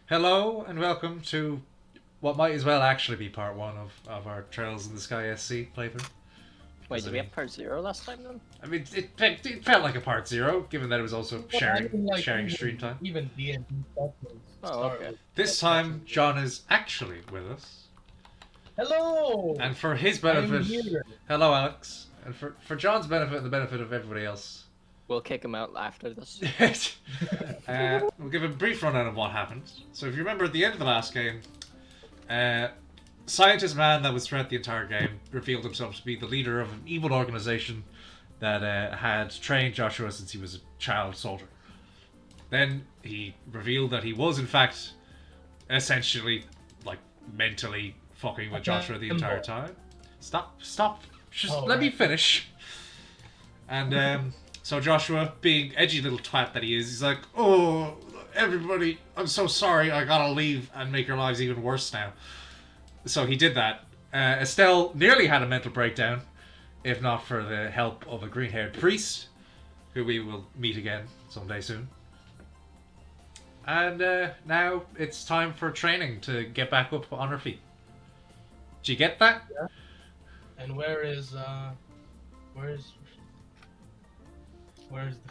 Hello and welcome to what might as well actually be part one of our Trails in the Sky SC playthrough. Wait, Because, did we have part 0 last time then? it felt like a part zero, given that it was also Well, I mean, like, sharing stream time. even D&D stuff was Oh, okay. with This time, John is actually with us, Hello! and for his I'm benefit, here. hello Alex, and for John's benefit and the benefit of everybody else, We'll kick him out after this. we'll give a brief rundown of what happened. So if you remember at the end of the last game, scientist man that was throughout the entire game revealed himself to be the leader of an evil organization that had trained Joshua since he was a child soldier. Then he revealed that he was in fact essentially like mentally fucking with Joshua the entire time. Stop. Just let me finish. And so Joshua, being edgy little twat that he is, he's like, "Oh, everybody, I'm so sorry. I gotta leave and make your lives even worse now." So he did that. Estelle nearly had a mental breakdown, if not for the help of a green-haired priest, who we will meet again someday soon. And now it's time for training to get back up on her feet. Did you get that? Yeah. And where's the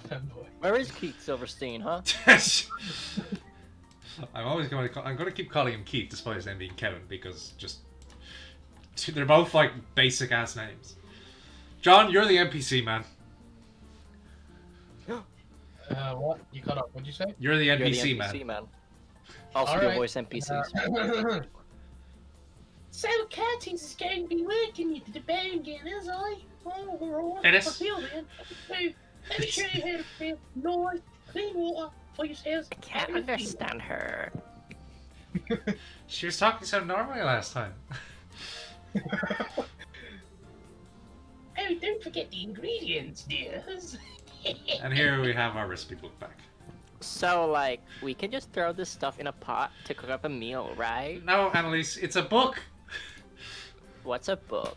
femboy? Where is Keith Silverstein, huh? I'm going to keep calling him Keith despite his name being Kevin, because they're both like basic ass names. John, you're the NPC man. What? You cut off. What'd you say? You're the You're the NPC, NPC man. man. Also, All do right. voice NPCs. So Curtis is going to be working you to the bone again, is I? Oh, Dennis? I feel then. So, let me show you how to feel nice, clean water for yourselves. I can't understand her. She was talking so normally last time. Oh, don't forget the ingredients, dears. And here we have our recipe book back. So, like, we can just throw this stuff in a pot to cook up a meal, right? No, Annalise, it's a book. What's a book?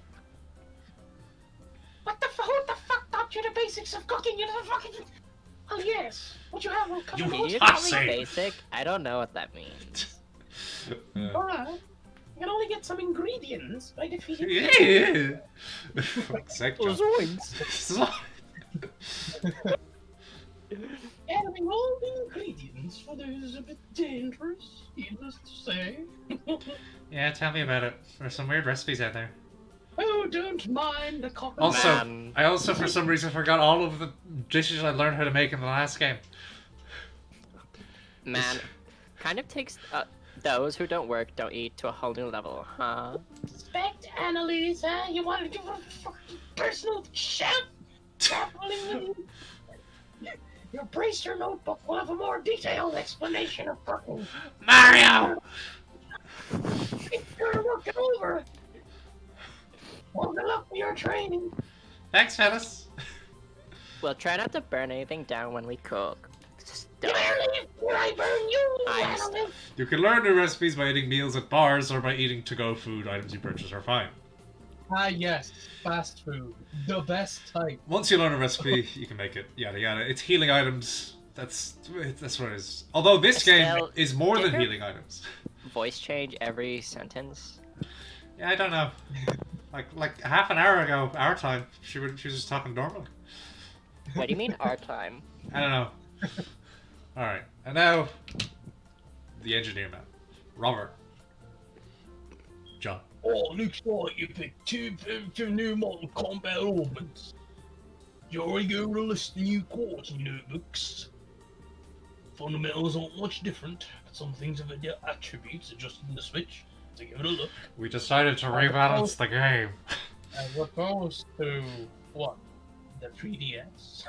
What the fuck? Who the fuck taught you the basics of cooking? You the fucking. Oh yes. What you have? You Can you I call me say. basic? I don't know what that means. Alright. You can only get some ingredients by defeating. Yeah. Fuck's sake, John. Adding all the ingredients for those a bit dangerous, needless to say. Yeah, tell me about it. There's some weird recipes out there. Oh, don't mind the coffee. Also, Man. I also for some reason forgot all of the dishes I learned how to make in the last game. Man, kind of takes those who don't work, don't eat to a whole new level, huh? Respect, Annalise, huh? You want to give a fucking personal chef? Definitely. Your bracer notebook will have a more detailed explanation of fucking. Mario! You're looking over. Well, good luck with your training. Thanks, fellas. Well, try not to burn anything down when we cook. Did Stop. I leave? Did I burn you, I'm Annalise? You can learn new recipes by eating meals at bars or by eating to-go food. Items you purchase are fine. Ah, yes. Fast food. The best type. Once you learn a recipe, you can make it. Yada yada. It's healing items. That's what it is. Although this game Estelle, is more than did her- healing items. Voice change every sentence. Yeah, I don't know. Like half an hour ago, our time, she was just talking normally. What do you mean our time? I don't know. All right, and now the engineer man, Robert. John. Oh, looks like you picked two new Mortal Kombat ornaments. You already go to list the new cores and notebooks. Fundamentals aren't much different, but some things have their attributes adjusted in the Switch, so give it a look. We decided to rebalance the game. As opposed to, what? The 3DS?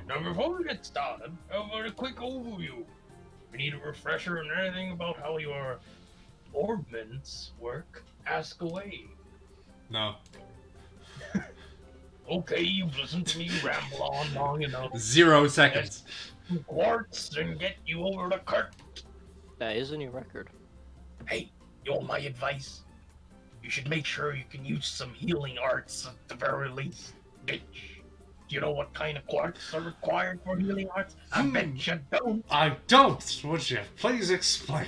Now before we get started, how about a quick overview? If you need a refresher on anything about how your ornaments work, ask away. No. Okay, you've listened to me ramble on long enough. 0 seconds. Quartz and get you over the cart. That is a new record. Hey, you want my advice? You should make sure you can use some healing arts at the very least. Bitch. Do you know what kind of quartz are required for healing arts? I bet you don't. I don't. Would you please explain?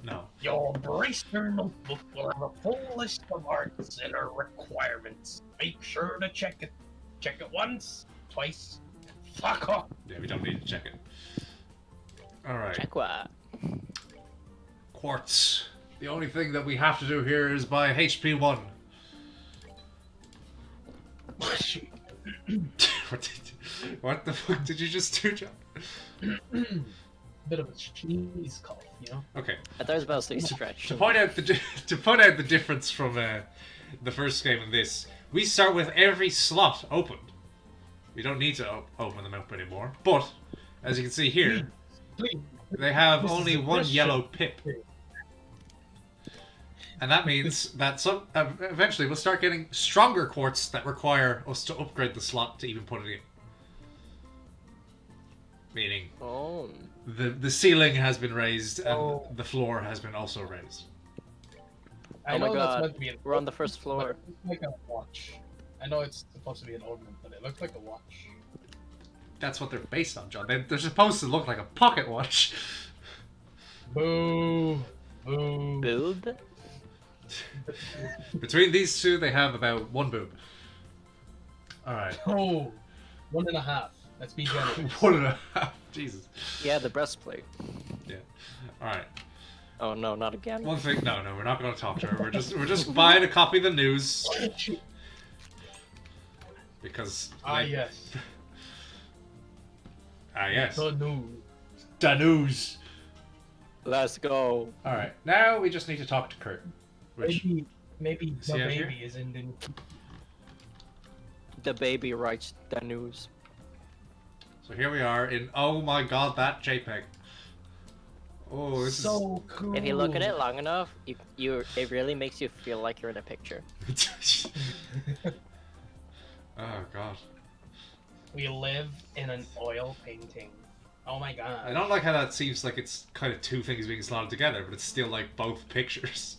No. Your bracer notebook will have a full list of arts and our requirements. Make sure to check it. Check it once, twice, fuck off. Yeah, we don't need to check it. Alright. Check what? Quartz. The only thing that we have to do here is buy HP 1. What the fuck did you just do, John? Bit of a cheese cough, you know? Okay. I thought it was about to say stretch. To point out the difference from the first game and this, we start with every slot opened. We don't need to open them up anymore. But as you can see here, Please. they have This is only a one question. yellow pip. And that means that eventually we'll start getting stronger quartz that require us to upgrade the slot to even put it in. Meaning, Oh. the ceiling has been raised and Oh. the floor has been also raised. I Oh my know that's god. meant to be an We're on the first but floor. it looks like a watch. I know it's supposed to be an ornament, but it looks like a watch. That's what they're based on, John. They're supposed to look like a pocket watch. Boo. Boo. Boob? Between these two, they have about one boob. Alright. Oh, 1.5. Let's be generous. 1.5. Jesus. Yeah, the breastplate. Yeah. Alright. Oh no, not again. One thing. No, we're not going to talk to her. We're just buying a copy of the news because. Ah, yes. Ah, yes. The news. The news. Let's go. All right. Now we just need to talk to Kurt. Which Maybe the See out here? baby is in the. The baby writes the news. so here we are in. Oh my God, that JPEG. Oh, this So cool. If you look at it long enough, it really makes you feel like you're in a picture. is. Oh God. We live in an oil painting. Oh my god. I don't like how that seems like it's kind of two things being slotted together, but it's still like both pictures.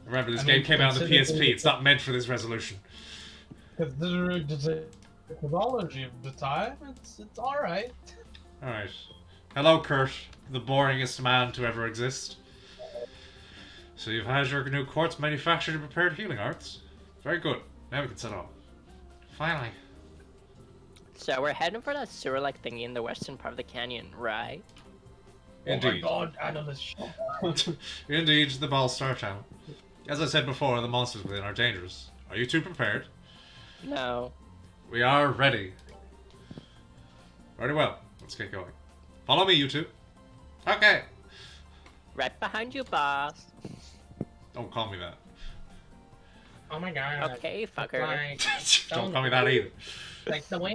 Remember, this game came out on the PSP. It's not meant for this resolution. Considering the technology of the time, it's alright. Alright. Hello, Kurt, the boringest man to ever exist. So you've had your new quartz manufactured and prepared healing arts. Very good. Now we can set off. Finally. So we're heading for that sewer-like thingy in the western part of the canyon, right? Oh my Indeed. god, analyst. Indeed, the Ball Star Channel. As I said before, the monsters within are dangerous. Are you two prepared? No. We are ready. Very well. Let's get going. Follow me, you two. Okay. Right behind you, boss. Don't call me that. Oh my god. Okay, fucker. Like, Don't call me that either. like the way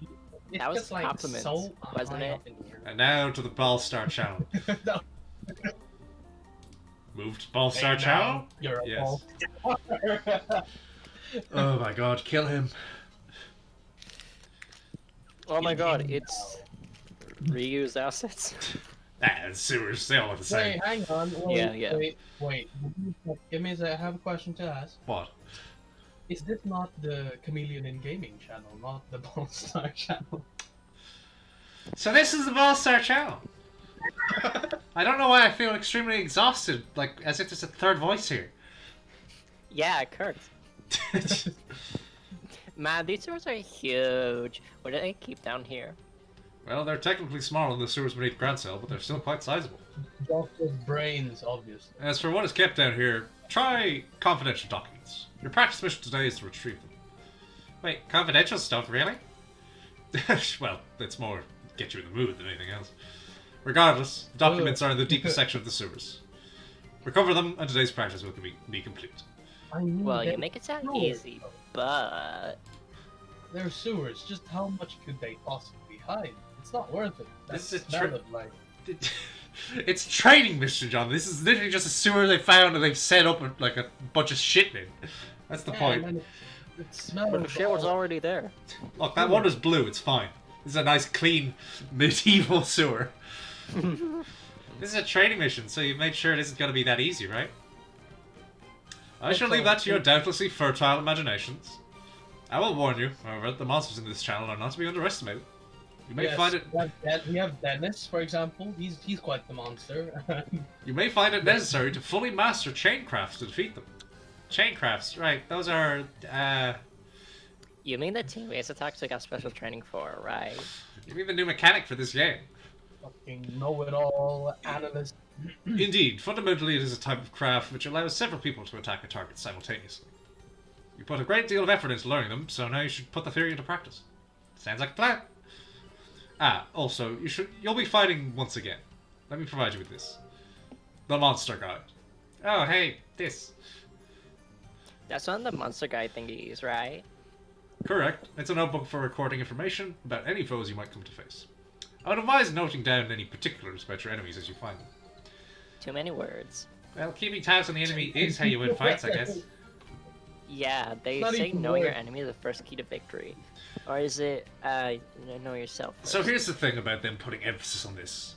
it's That was just like compliments, so wasn't high it? up in here. And now to the Ball Star Channel. No, Move to Ball Star hey, Channel? now You're a Yes. ball. Oh my God, kill him. Oh my god, it's reuse assets. Ah, the sewers, they all look the same. Wait, hang on. Wait, Yeah, yeah. Wait. Give me a sec. I have a question to ask. What? Is this not the Chameleon in Gaming channel, not the Ball Star channel? So this is the Ball Star Channel. I don't know why I feel extremely exhausted, like as if there's a third voice here. Yeah, Kurt. Man, these sewers are huge. What do they keep down here? Well, they're technically smaller than the sewers beneath Grand Cell, but they're still quite sizable. Doctor's brains, obviously. As for what is kept down here, try confidential documents. Your practice mission today is to retrieve them. Wait, confidential stuff, really? Well, it's more get you in the mood than anything else. Regardless, the documents are in the deepest section of the sewers. Recover them, and today's practice will be complete. I knew Well, you they- make it sound No. easy, but... They're sewers. Just how much could they possibly hide? It's not worth it. That's This is smell true. of like. It's training mission, John. This is literally just a sewer they found and they've set up like a bunch of shit in. That's the point. Man, it smells. But the shit was already there. Look, that one is blue. It's fine. This is a nice, clean, medieval sewer. This is a training mission, so you've made sure it isn't going to be that easy, right? I shall leave that to your doubtlessly fertile imaginations. I will warn you, however, the monsters in this channel are not to be underestimated. You may find it. We have Dennis, for example. He's quite the monster. You may find it necessary to fully master chain crafts to defeat them. Chain crafts, right? Those are. You mean the team-based attacks we got special training for, right? You mean the new mechanic for this game? Fucking know-it-all analyst. Indeed, fundamentally it is a type of craft which allows several people to attack a target simultaneously. You put a great deal of effort into learning them, so now you should put the theory into practice. Sounds like a plan. Also, you'll be fighting once again. Let me provide you with this. The Monster Guide. Oh, hey, this. That's one of the monster guide thingies, right? Correct. It's a notebook for recording information about any foes you might come to face. I would advise noting down any particulars about your enemies as you find them. Too many words. Well, keeping tabs on the enemy is how you win fights, I guess. Yeah, they Not say even knowing your words. enemy is the first key to victory. Or is it, know yourself first? So here's the thing about them putting emphasis on this.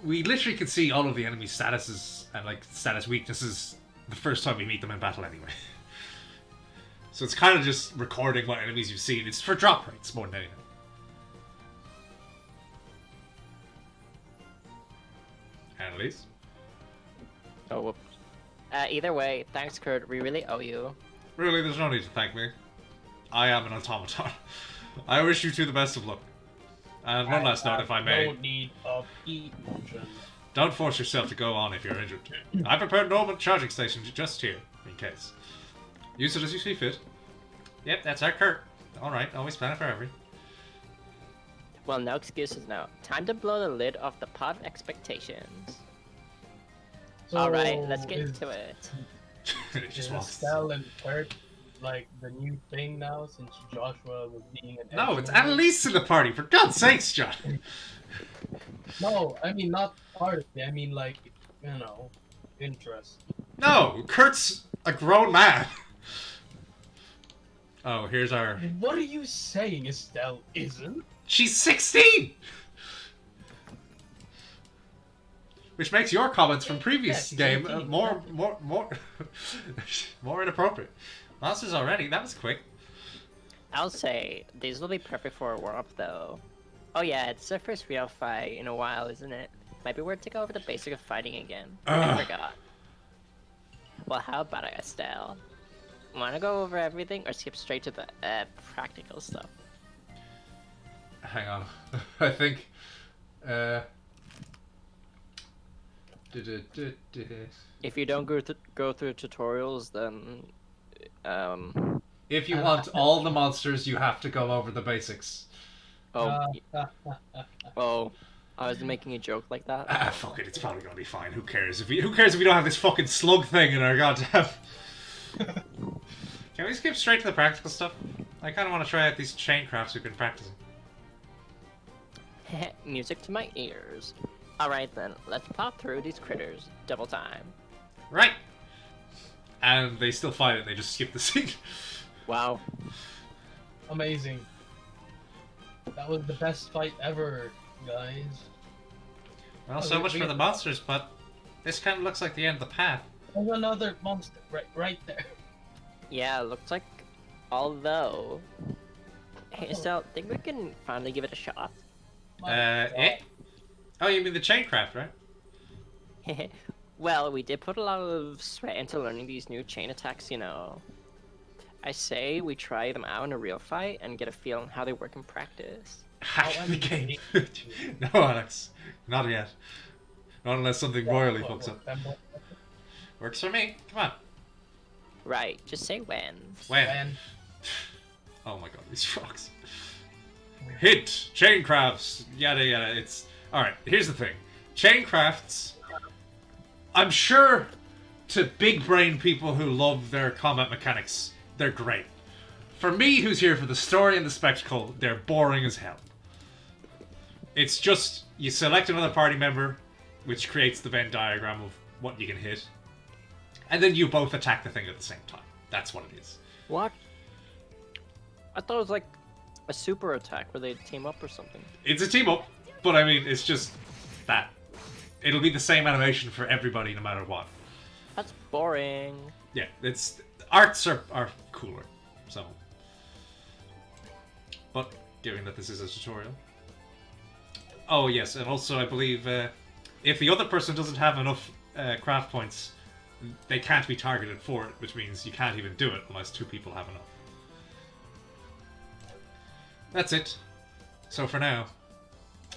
We literally can see all of the enemy statuses and like status weaknesses the first time we meet them in battle anyway. So it's kind of just recording what enemies you've seen. It's for drop rates more than anything. Annalise? Oh, whoops. Either way, thanks, Kurt. We really owe you. Really, there's no need to thank me. I am an automaton. I wish you two the best of luck. And one last note, if I may. No need of emotion. Don't force yourself to go on if you're injured. I prepared an orbital charging station just here, in case. Use it as you see fit. Yep, that's our Kurt. Alright, always plan it for every. Well, no excuses now. Time to blow the lid off the pot of expectations. So Alright, let's get is- into it. It just Is walks. Estelle and Kurt like the new thing now since Joshua was being an No, it's edgelord? Annalise in the party, for God's sakes, John! No, I mean not part of it. I mean like, interest. No, Kurt's a grown man! Oh, here's our... What are you saying, Estelle isn't? She's 16! Which makes your comments from previous she's game 18. more inappropriate. Monsters already, that was quick. I'll say, these will be perfect for a warm-up, though. Oh yeah, it's our first real fight in a while, isn't it? Might be worth to go over the basic of fighting again. I Ugh. forgot. Well, how about it, Estelle? Wanna go over everything, or skip straight to the, practical stuff? Hang on. I think... If you don't go through tutorials, then, If you want all the monsters, you have to go over the basics. oh, oh, I was making a joke like that. Ah, fuck it, it's probably gonna be fine. Who cares if we don't have this fucking slug thing in our goddamn... Can we skip straight to the practical stuff? I kind of want to try out these chain crafts we've been practicing. Music to my ears. Alright then, let's pop through these critters. Double time. Right! And they still fight it, they just skip the scene. Wow. Amazing. That was the best fight ever, guys. Well, Oh, so we- much we- for the monsters, but this kind of looks like the end of the path. There's another monster right there. Yeah, looks like... Although... Hey, Estelle, think we can finally give it a shot? Eh? Oh, you mean the chain craft, right? Well, we did put a lot of sweat into learning these new chain attacks, you know. I say we try them out in a real fight and get a feel on how they work in practice. Hack I the mean, game. me No, Alex. Not yet. Not unless something royally fucks up. Works for me. Come on. Right, just say when. When? Oh my god, these frogs. Hint! Chain crafts! Yada yada. It's... Alright, here's the thing. Chain crafts... I'm sure to big brain people who love their combat mechanics, they're great. For me, who's here for the story and the spectacle, they're boring as hell. It's just, you select another party member, which creates the Venn diagram of what you can hit, and then you both attack the thing at the same time. That's what it is. What? I thought it was like a super attack where they team up or something. It's a team up, but I mean, it's just that. It'll be the same animation for everybody no matter what. That's boring. Yeah, it's... Arts are cooler, so... but given that this is a tutorial. Oh yes, and also I believe if the other person doesn't have enough craft points, they can't be targeted for it, which means you can't even do it unless 2 people have enough. That's it. So for now,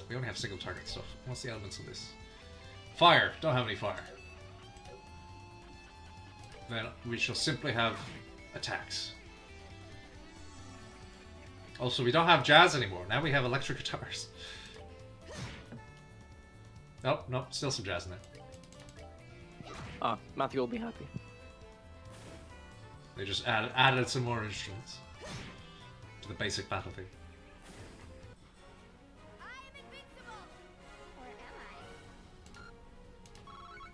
we only have single target stuff. What's the elements of this? Fire. Don't have any fire. Then we shall simply have attacks. Also, we don't have jazz anymore. Now we have electric guitars. Oh, no, still some jazz in there. Ah, Matthew will be happy. They just added some more instruments to the basic battle theme.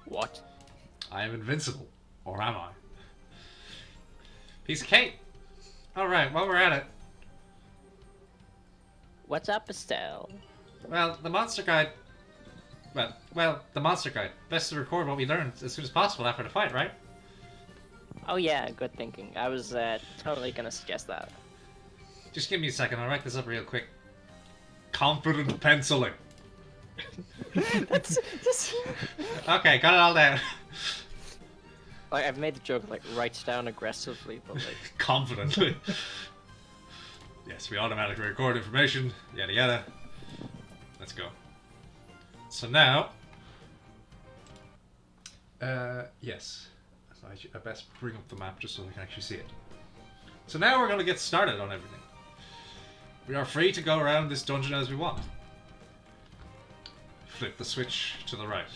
What? I am invincible. Or am I? Piece of cake! Alright, while we're at it. What's up, Estelle? Well, the monster guide... Well, the monster guide. Best to record what we learned as soon as possible after the fight, right? Oh yeah, good thinking. I was totally gonna suggest that. Just give me a second, I'll write this up real quick. Confident penciling. That's... Okay, got it all down. Like, I've made the joke, like, writes down aggressively, but like... Confidently. Yes, we automatically record information, yada yada. Let's go. So now... yes. I best bring up the map just so we can actually see it. So now we're going to get started on everything. We are free to go around this dungeon as we want. Flip the switch to the right,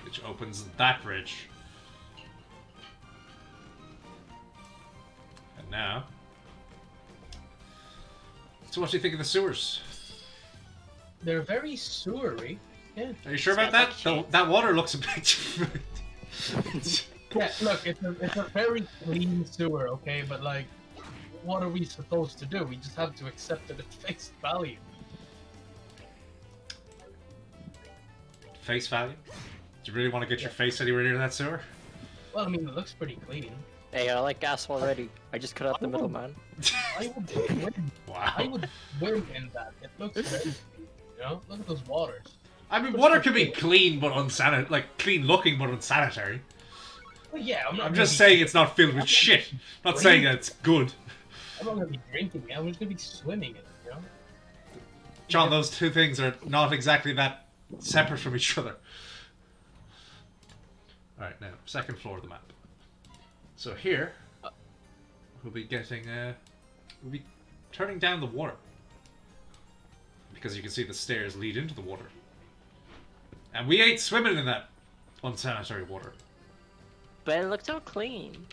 which opens that bridge. And now... So what do you think of the sewers? They're very sewery. Yeah. Are you sure about that? That water looks a bit... Yeah, look, it's a very clean sewer, okay? But, like, what are we supposed to do? We just have to accept it at face value. Face value? Do you really want to get your face anywhere near that sewer? Well, I mean, it looks pretty clean. Hey, I like gas already. I just cut out the middleman. I would win. Wow. I would win in that. It looks very clean, you know? Look at those waters. I mean, water can be clean but unsanitary, like clean looking but unsanitary. Well, yeah, I'm just saying it's not filled with shit. Not saying that it's good. I'm not gonna be drinking it. I'm just gonna be swimming in it, you know? John, those two things are not exactly that separate from each other. Alright, now, second floor of the map. So here, we'll be getting, we'll be turning down the water. Because you can see the stairs lead into the water. And we ain't swimming in that unsanitary water. But it looks so clean.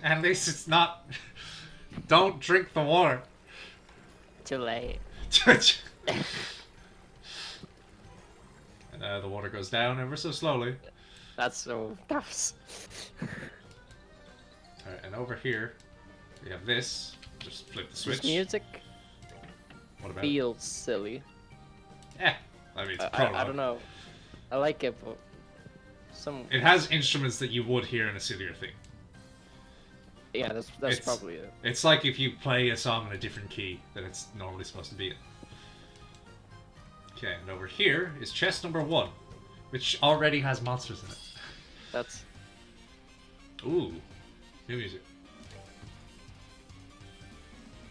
At least it's not... Don't drink the water. Too late. And the water goes down ever so slowly. That's so... That's... Alright, and over here, we have this. Just flip the switch. This music What about feels silly. it? I mean, it's I prologue. don't know. I like it, but... It has instruments that you would hear in a sillier thing. Yeah, that's It's- probably it. It's like if you play a song in a different key than it's normally supposed to be in. Okay, and over here is chest number 1, which already has monsters in it. That's... Ooh, new music.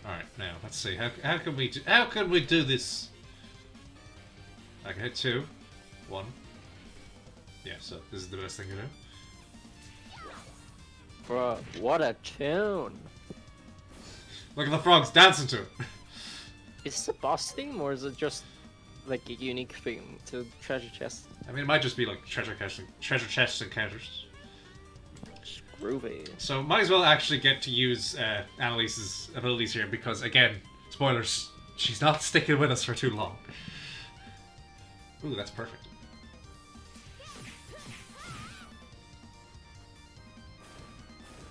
Alright, now, let's see. How can we do this? Okay, 2, 1. Yeah, so this is the best thing to do. Bro, what a tune! Look at the frogs dancing to it. Is this a boss theme, or is it just like a unique theme to treasure chest? I mean, it might just be like treasure chest encounters. Groovy. So might as well actually get to use Annalise's abilities here because, again, spoilers, she's not sticking with us for too long. Ooh, that's perfect.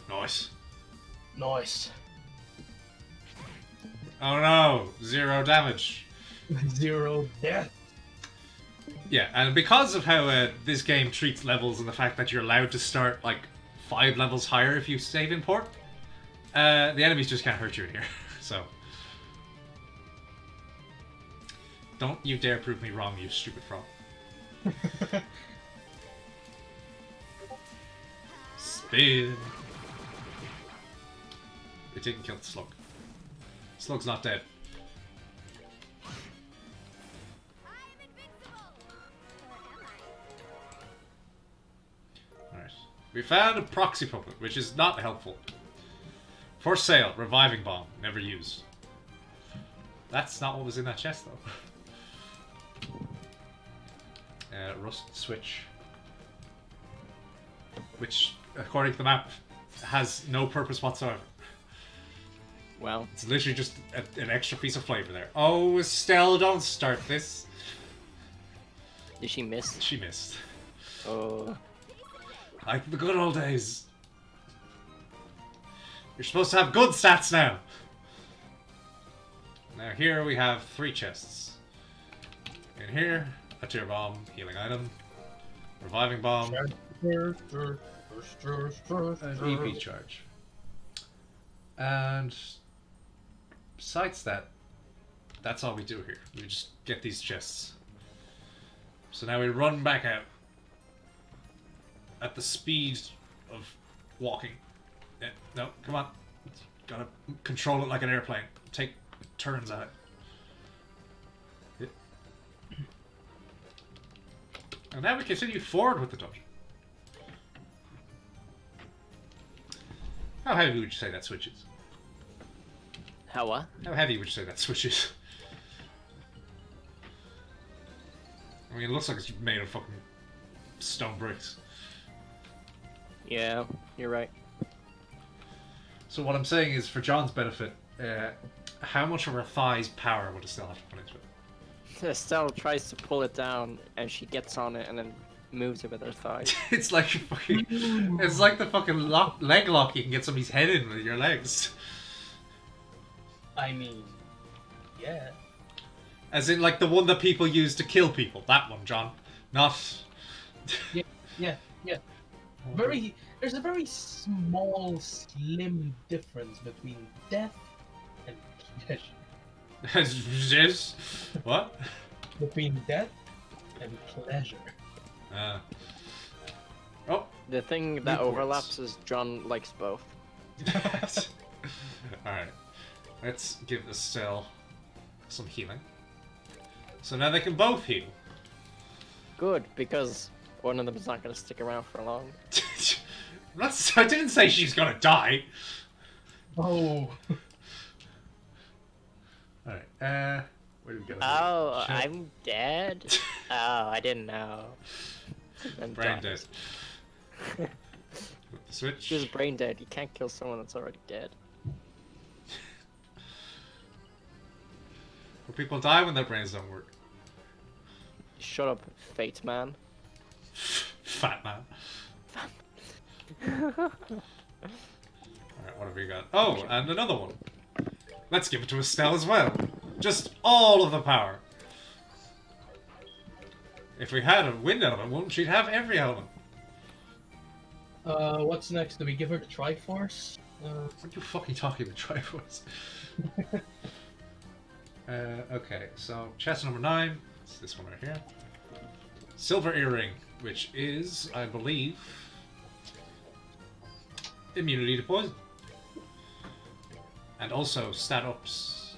Nice. Nice. Oh no, 0 damage. 0 death. Yeah, and because of how this game treats levels and the fact that you're allowed to start like 5 levels higher if you save in port, the enemies just can't hurt you in here. So Don't you dare prove me wrong, you stupid frog. Spin. It didn't kill the slug. Slug's not dead. Alright. We found a proxy puppet, which is not helpful. For sale, reviving bomb, never used. That's not what was in that chest, though. Rust switch. Which, according to the map, has no purpose whatsoever. Well, It's literally just an extra piece of flavor there. Oh, Estelle, don't start this. did she miss? She missed. Oh, Like the good old days. You're supposed to have good stats now. Now here we have 3 chests. In here, a tear bomb, healing item, reviving bomb, an EP charge. And besides that, that's all we do here. We just get these chests. So now we run back out at the speed of walking. Yeah, no, come on. Gotta control it like an airplane. Take turns at it. And now we continue forward with the dungeon. How heavy would you say that switch is? how what? How heavy would you say that switch is? I mean, it looks like it's made of fucking stone bricks. Yeah, you're right. So what I'm saying is, for John's benefit, how much of her thigh's power would Estelle have to put into it? Estelle tries to pull it down, and she gets on it and then moves it with her thigh. It's like fucking, it's like the fucking leg lock you can get somebody's head in with your legs. I mean, yeah. As in, like the one that people use to kill people. That one, John. Not. Yeah. There's a very small, slim difference between death and pleasure. Yes. What? Between death and pleasure. Oh. The thing that Newports. overlaps is John likes both. Alright. Let's give Estelle some healing. So now they can both heal. Good, because one of them is not going to stick around for long. I didn't say she's gonna die. Oh. Alright, where did we go? Oh, Shit. I'm dead? Oh, I didn't know. I'm Brain done. dead. With the switch. She's brain dead. You can't kill someone that's already dead. Well, people die when their brains don't work. Shut up, Fate Man. Fat man. Alright, what have we got? Oh, and another one. Let's give it to Estelle as well. Just all of the power. If we had a wind element, wouldn't she have every element? What's next? Do we give her the Triforce? What are you fucking talking about, Triforce? Okay, so chest number 9. It's this one right here. Silver earring, which is, I believe, immunity to poison. And also stat ups.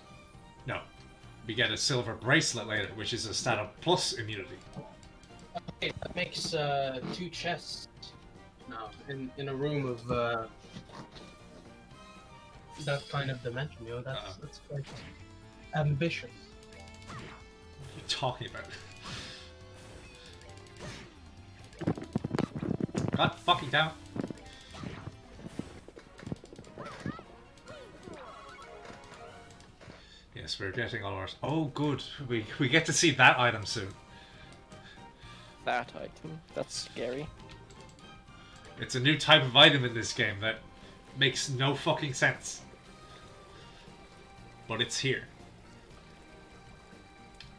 No, we get a silver bracelet later, which is a stat up plus immunity. Okay, that makes 2 chests now in a room of that kind of dimension. You know, that's quite ambitious. What are you talking about? God fucking down. Yes, we're getting all ours. Oh, good. We get to see that item soon. That item. That's scary. It's a new type of item in this game that makes no fucking sense. But it's here.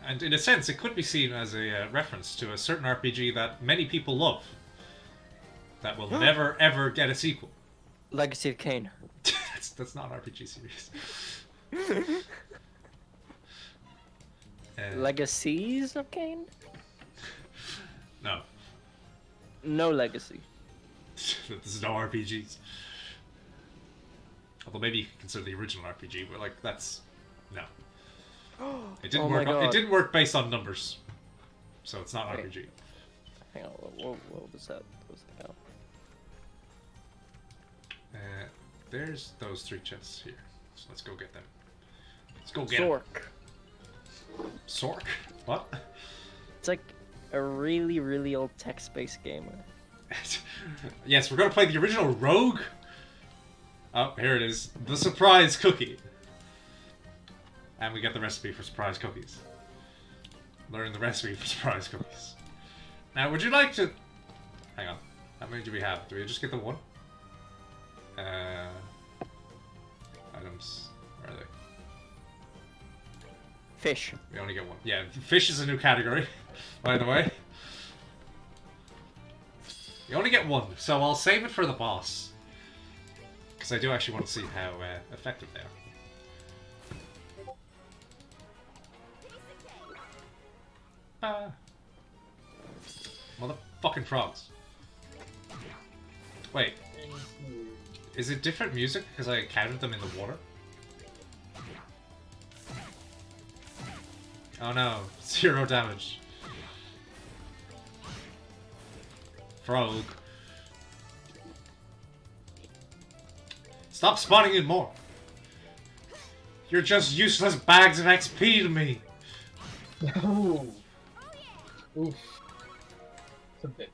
And in a sense, it could be seen as a reference to a certain RPG that many people love. That will never, ever get a sequel. Legacy of Kain. That's not an RPG series. Legacies of Kane? No. No legacy. There's no RPGs. Although maybe you could consider the original RPG, but like that's no. It didn't Oh my work. God. It didn't work based on numbers, so it's not Wait. RPG. Hang on, what was that? What was that? There's those 3 chests here, so let's go get them. Let's go get 'em. Zork. Sork? What? It's like a really, really old text-based game. Yes, we're gonna play the original Rogue. Oh, here it is. The surprise cookie. And we get the recipe for surprise cookies. Learn the recipe for surprise cookies. Now, would you like to... Hang on. How many do we have? Do we just get the one? Items. Where are they? Fish. We only get one. Yeah, fish is a new category, by the way. You only get one, so I'll save it for the boss. Because I do actually want to see how effective they are. Motherfucking frogs. Wait. Is it different music because I counted them in the water? Oh no, 0 damage. Frog. Stop spawning in more. You're just useless bags of XP to me. No. Oof. It's a bit.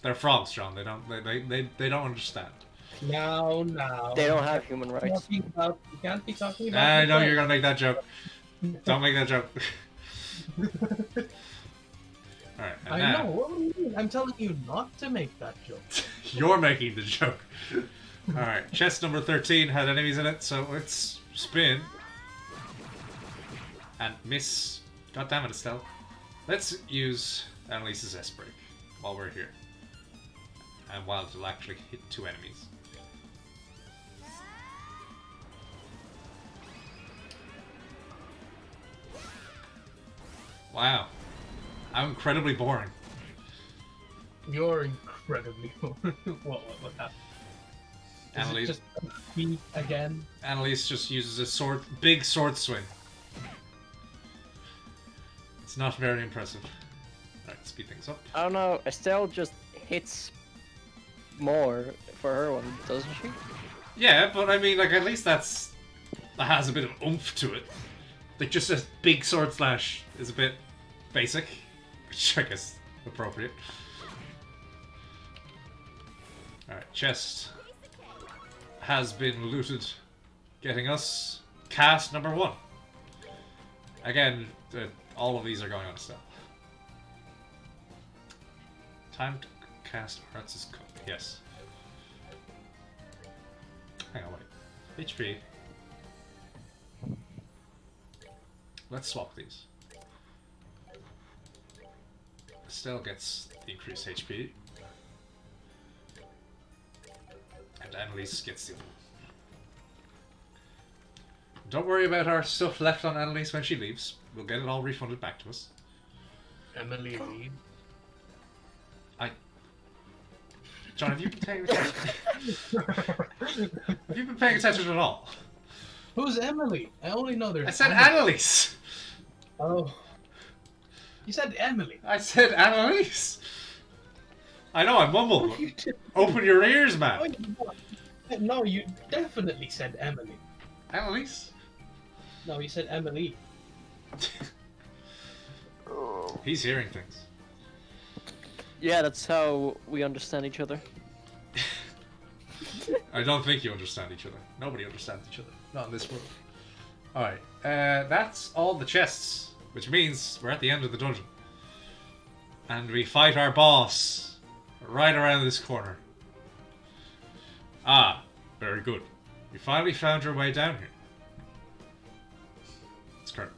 They're frogs, John. They don't understand. No. They don't have human rights. You can't be talking about. I know you're gonna make that joke. Don't make that joke. Alright, and I now, know. What do you mean? I'm telling you not to make that joke. you're making the joke. Alright, chest number 13 had enemies in it, so let's spin. And miss. God damn it, Estelle. Let's use Annalise's S-Break while we're here. And while it'll actually hit 2 enemies. Wow. How incredibly boring. You're incredibly. what happened? Is it Annalise, just me again? Annalise just uses a big sword swing. It's not very impressive. Alright, speed things up. I don't know. Estelle just hits more for her one, doesn't she? Yeah, but I mean, like, at least that has a bit of oomph to it. Like, just a big sword slash is a bit basic, which I guess appropriate. Alright, chest has been looted, getting us cast number 1. Again, all of these are going on to stealth. Time to cast Hearts is cooked. Yes. Hang on, wait. HP. Let's swap these. Estelle gets the increased HP. And Annalise gets the other one. Don't worry about our stuff left on Annalise when she leaves. We'll get it all refunded back to us. Emily Reed. John, have you been paying attention? Have you been paying attention at all? Who's Emily? I only know there's. I said Emily. Annalise! Oh. You said Emily. I said Annalise! I know, I mumbled. You did- Open your ears, No, man! you don't. No, you definitely said Emily. Annalise? No, you said Emily. He's hearing things. Yeah, that's how we understand each other. I don't think you understand each other. Nobody understands each other. Not in this world. Alright, that's all the chests, which means we're at the end of the dungeon. And we fight our boss right around this corner. Ah, very good. You finally found your way down here. It's Kurt.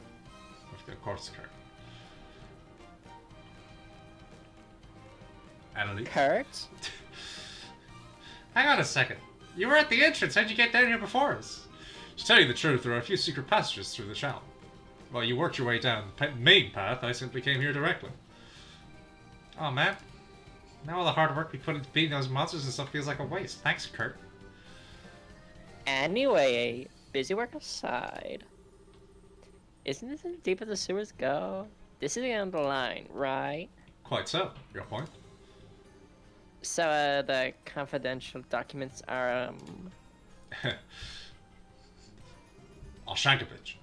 Of course it's Kurt. Annalise? Kurt? Hang on a second. You were at the entrance. How'd you get down here before us? To tell you the truth, there are a few secret passages through the channel. Well, you worked your way down the main path. I simply came here directly. Oh, man. Now all the hard work we put into beating those monsters and stuff feels like a waste. Thanks, Kurt. Anyway, busy work aside. Isn't this as deep as the sewers go? This is the end of the line, right? Quite so. Your point? So, the confidential documents are, I'll shank a bitch.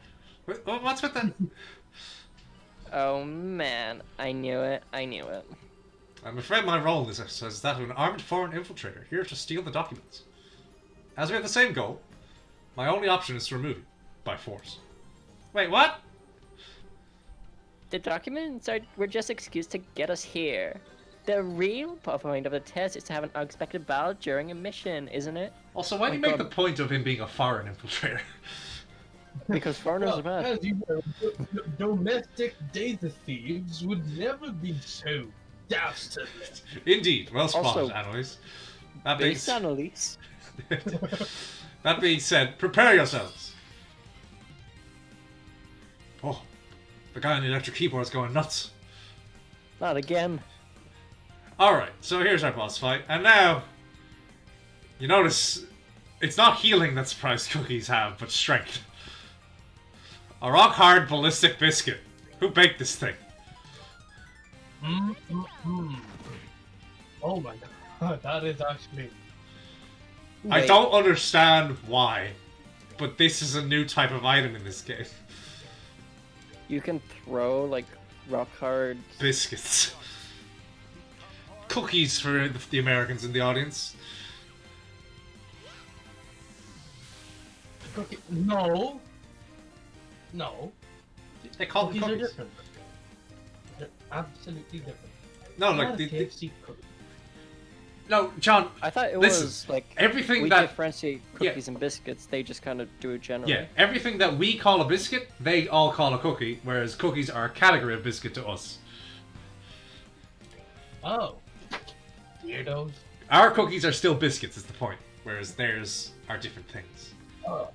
What's with that? Oh man, I knew it. I'm afraid my role in this exercise is that of an armed foreign infiltrator, here to steal the documents. As we have the same goal, my only option is to remove you, by force. Wait, what? The documents were just excuse to get us here. The real point of the test is to have an unexpected battle during a mission, isn't it? Also, why do you make the point of him being a foreign infiltrator? Because foreigners are bad. As you know, domestic data thieves would never be so dastardly. Indeed, well spotted, Also, Annalise. That being, Based on Elise. that being said, prepare yourselves. Oh, the guy on the electric keyboard's going nuts. Not again. Alright, so here's our boss fight, and now, you notice, it's not healing that surprise cookies have, but strength. A rock-hard ballistic biscuit. Who baked this thing? Oh my god, that is actually... I Wait. don't understand why, but this is a new type of item in this game. You can throw, like, rock hard... Biscuits. Cookies for the Americans in the audience. Cookie... No. No. They call them Cookies are cookies. different. They're absolutely different. No, Not like a the KFC cookie. no, John. I thought it Listen, was, like, everything we that differentiate cookies and biscuits, they just kind of do it generally. yeah, everything that we call a biscuit, they all call a cookie, whereas cookies are a category of biscuit to us. Oh. Weirdos. Our cookies are still biscuits, is the point, whereas theirs are different things. Oh.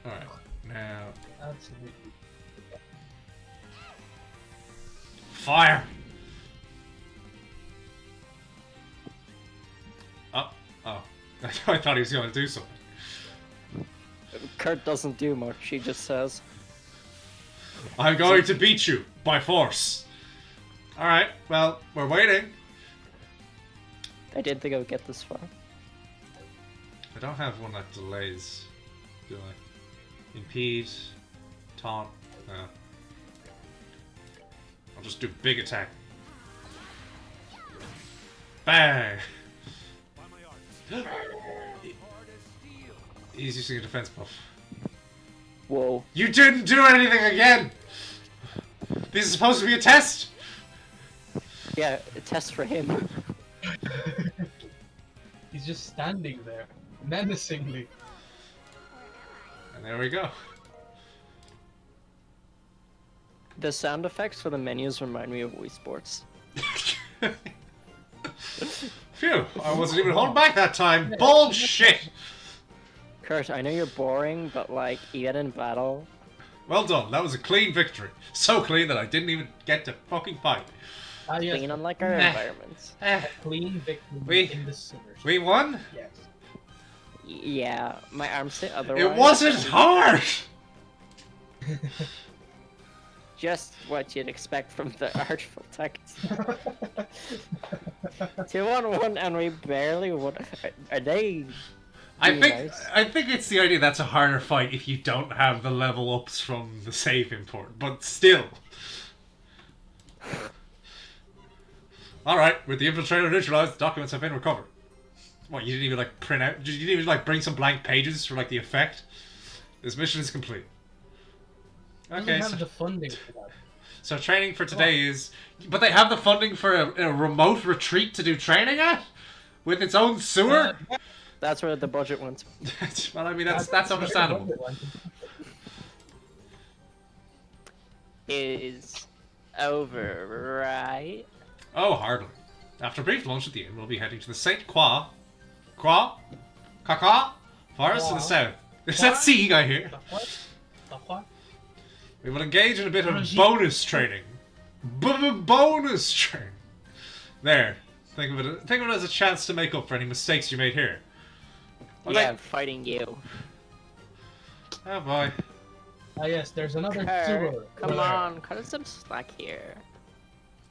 Alright, now... Absolutely. Fire! Oh. I thought he was going to do something. Kurt doesn't do much, he just says. I'm going to beat you, by force. Alright, well, we're waiting. I didn't think I would get this far. I don't have one that delays, do I? Impede, taunt, no. I'll just do big attack. Bang! He's using a defense buff. Whoa. You didn't do anything again! This is supposed to be a test! Yeah, a test for him. He's just standing there, menacingly. And there we go. The sound effects for the menus remind me of Wii Sports. Phew, I wasn't even holding back that time. Bullshit! Kurt, I know you're boring, but like, even in battle, Well done, that was a clean victory. So clean that I didn't even get to fucking fight. Ah, yes, clean unlike our Nah. environments. Eh, clean victory We- in the sewers. we won? Yes. Yeah, my arms say otherwise. It wasn't hard! Just what you'd expect from the artful text. 2-on-1 and we barely won. Are they... I Being think nice. I think it's the idea that's a harder fight if you don't have the level ups from the save import, but still. Alright, with the infiltrator neutralized, the documents have been recovered. What, you didn't even like print out, you didn't even like bring some blank pages for like the effect? This mission is complete. Okay, Doesn't so, have the funding for that. so training for today is... But they have the funding for a remote retreat to do training at? With its own sewer? That's where the budget went. Well, I mean, that's understandable. Is over, right? Oh, hardly. After a brief lunch at the inn, we'll be heading to the Saint Forest to the south. Is that sea guy here? The what? The what? We will engage in a bit of bonus training. Bonus training. There. Think of it as a chance to make up for any mistakes you made here. Yeah, I'm fighting you. Oh boy. Ah yes, there's another Kurt, sewer. come over there. on, cut us some slack here.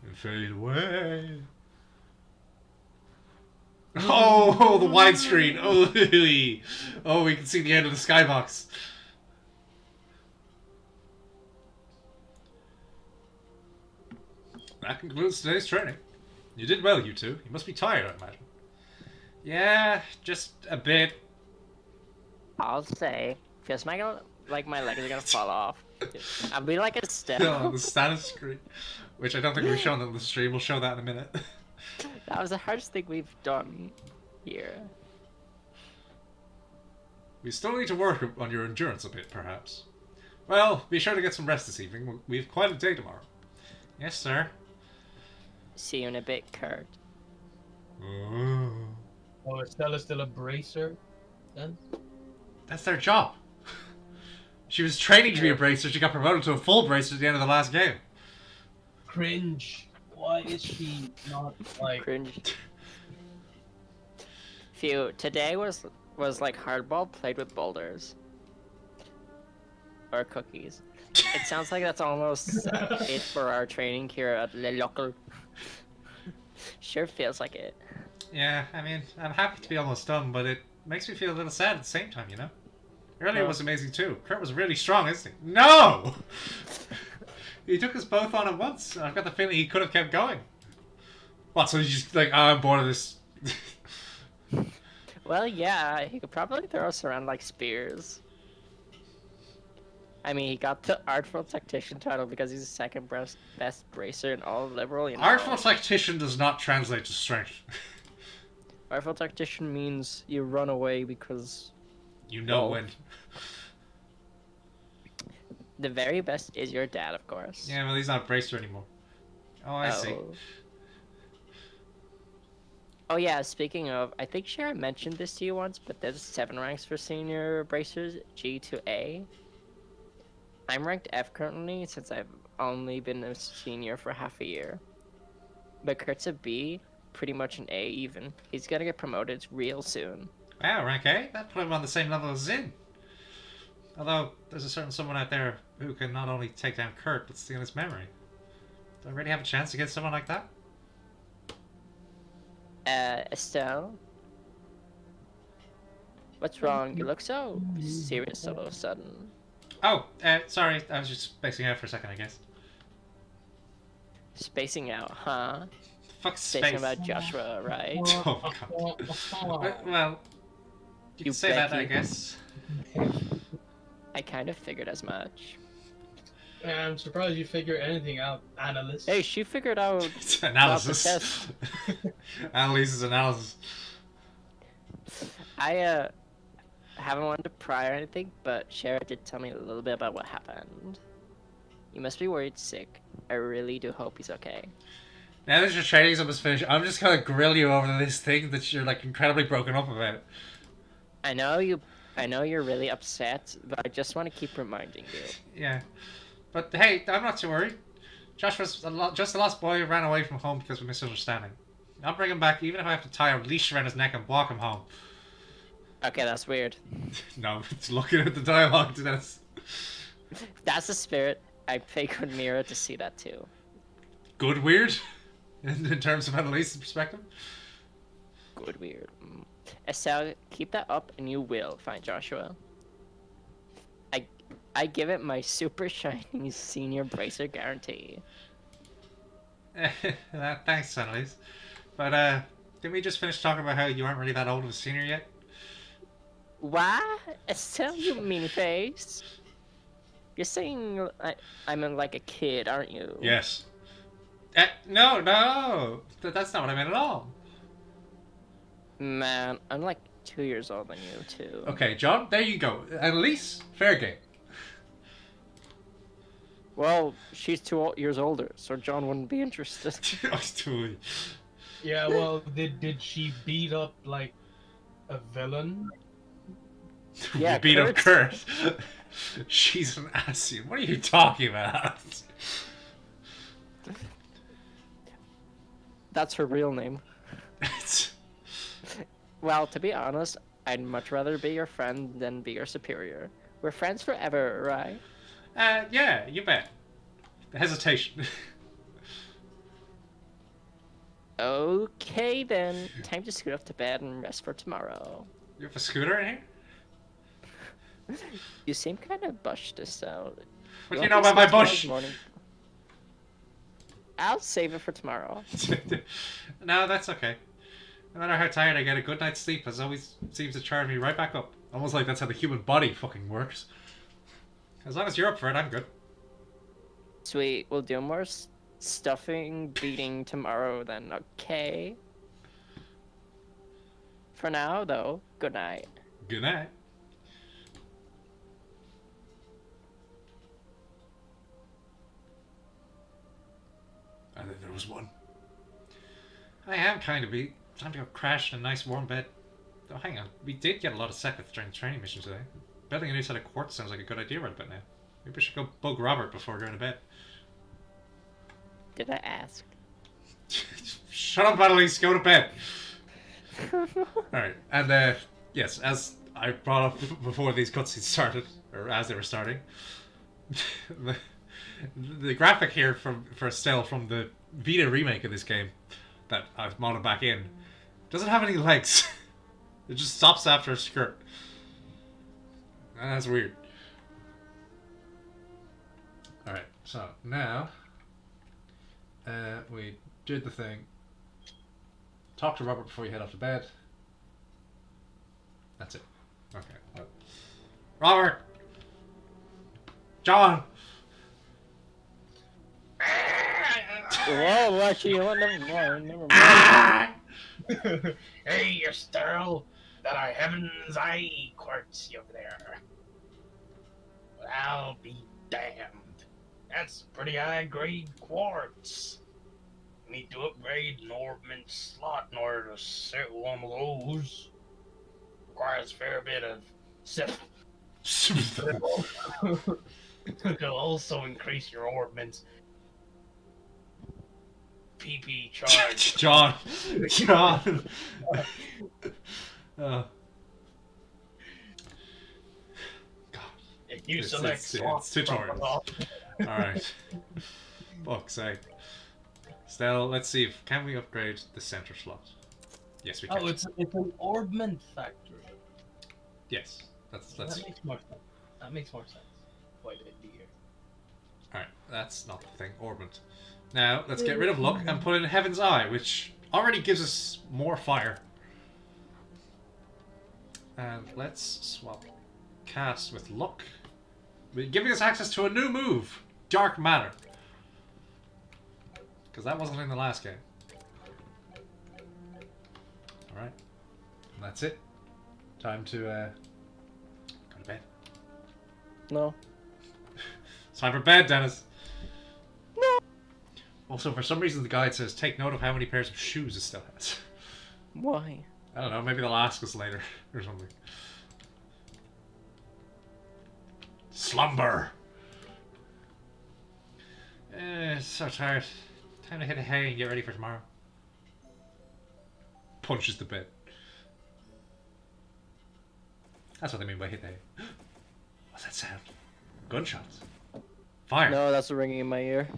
And fade away. Oh, the widescreen. Oh, we can see the end of the skybox. That concludes today's training. You did well, you two. You must be tired, I imagine. Yeah, just a bit. I'll say, feels like my legs are gonna fall off. I'll be like a step. On the status screen, which I don't think we've shown on the stream. We'll show that in a minute. That was the hardest thing we've done here. We still need to work on your endurance a bit, perhaps. Well, be sure to get some rest this evening. We have quite a day tomorrow. Yes, sir. See you in a bit, Kurt. Oh, is Stella still a bracer? Then? That's their job. She was training to be a bracer. She got promoted to a full bracer at the end of the last game. Cringe. Why is she not like... Cringe. Phew, today was like hardball played with boulders. Or cookies. It sounds like that's almost it for our training here at Le Local. Sure feels like it. Yeah, I mean, I'm happy to be almost done, but it makes me feel a little sad at the same time, you know? Earlier was amazing too. Kurt was really strong, isn't he? No! He took us both on at once. I've got the feeling he could have kept going. What, so he's just like, oh, I'm bored of this. Well, yeah, he could probably throw us around like spears. I mean, he got the Artful Tactician title because he's the second best bracer in all of Liberal, you know? Artful Tactician does not translate to strength. Artful Tactician means you run away because... You know Well, when. The very best is your dad, of course. Yeah, well, he's not bracer anymore. Oh, I see. Oh yeah, speaking of, I think Sharon mentioned this to you once, but there's 7 ranks for senior bracers, G to A. I'm ranked F currently, since I've only been a senior for half a year. But Kurt's a B, pretty much an A even. He's gonna get promoted real soon. Wow, rank A? That put him on the same level as Zin. Although, there's a certain someone out there who can not only take down Kurt, but steal his memory. Do I really have a chance against someone like that? Estelle? What's wrong? You look so serious all of a sudden. Oh, sorry. I was just spacing out for a second, I guess. Spacing out, huh? Fuck Spacing space. about Joshua, right? Oh, God. Well, you can say that, I guess. I kind of figured as much. Man, I'm surprised you figure anything out, analyst. Hey, she figured out It's about analysis. the test. Annalise's analysis. I haven't wanted to pry or anything, but Shara did tell me a little bit about what happened. You must be worried sick. I really do hope he's okay. Now that your training's almost finished, I'm just gonna grill you over this thing that you're like incredibly broken up about. I know you're really upset, but I just want to keep reminding you. Yeah. But hey, I'm not too worried. Josh was just a lost boy who ran away from home because of misunderstanding. I'll bring him back even if I have to tie a leash around his neck and walk him home. Okay, that's weird. No, it's looking at the dialogue to this. That's the spirit. I pay good mirror to see that too. Good weird? In terms of Annalise's perspective? Good weird. Estelle, keep that up and you will find Joshua. I give it my super shiny senior bracer guarantee. Thanks, Annalise. But, didn't we just finish talking about how you aren't really that old of a senior yet? What? Estelle, you meanie face. You're saying I'm like a kid, aren't you? Yes. No! That's not what I meant at all. Man, I'm like 2 years older than you, too. Okay, John, there you go. Annalise, fair game. Well, she's 2 years older, so John wouldn't be interested. Yeah, well, did she beat up, like, a villain? Yeah, beat up Kurt. She's an Asian. What are you talking about? That's her real name. It's- Well, to be honest, I'd much rather be your friend than be your superior. We're friends forever, right? yeah, you bet. Hesitation. Okay then, time to scoot off to bed and rest for tomorrow. You have a scooter in here? You seem kind of bushed this out. What do you know about my bush? Morning. I'll save it for tomorrow. No, that's okay. No matter how tired I get, a good night's sleep has always seems to charge me right back up. Almost like that's how the human body fucking works. As long as you're up for it, I'm good. Sweet, we'll do more stuffing beating tomorrow then, okay? For now, though, good night. Good night. And then there was one. I am kind of beat. Time to go crash in a nice warm bed. Oh, hang on. We did get a lot of seconds during the training mission today. Building a new set of quartz sounds like a good idea right about now. Maybe we should go bug Robert before going to bed. Did I ask? Shut up, Annalise. Go to bed. Alright, and yes, as I brought up before these cutscenes started, or as they were starting, the graphic here for Estelle from the Vita remake of this game that I've modded back in doesn't have any legs. It just stops after a skirt. And that's weird. Alright, so now we did the thing. Talk to Robert before you head off to bed. That's it. Okay. Well. Robert! John! Whoa, actually, never mind. Hey, you sterile. That are heaven's eye quartz over there. Well, I'll be damned. That's pretty high grade quartz. Need to upgrade an orbment slot in order to set one of those. Requires a fair bit of sip. It'll also increase your orbment's PP charge. John! John! God. If you It's select tutorials. Alright. Fuck's sake. Still, let's see if can we upgrade the center slot. Yes, we can. Oh, it's an orbment factory. Yes, that's That makes more sense. That makes more sense. Why did it be here? alright. That's not the thing. Orbment. Now let's get rid of luck and put in Heaven's Eye, which already gives us more fire. And let's swap cast with luck, giving us access to a new move, Dark Matter. Because that wasn't in the last game. Alright. And that's it. Time to go to bed. No. It's time for bed, Dennis. No. Also, for some reason the guide says take note of how many pairs of shoes it still has. Why? I don't know, maybe they'll ask us later or something. Slumber! So tired. Time to hit a hay and get ready for tomorrow. Punches the bed. That's what they mean by hit the hay. What's that sound? Gunshots. Fire. No, that's a ringing in my ear.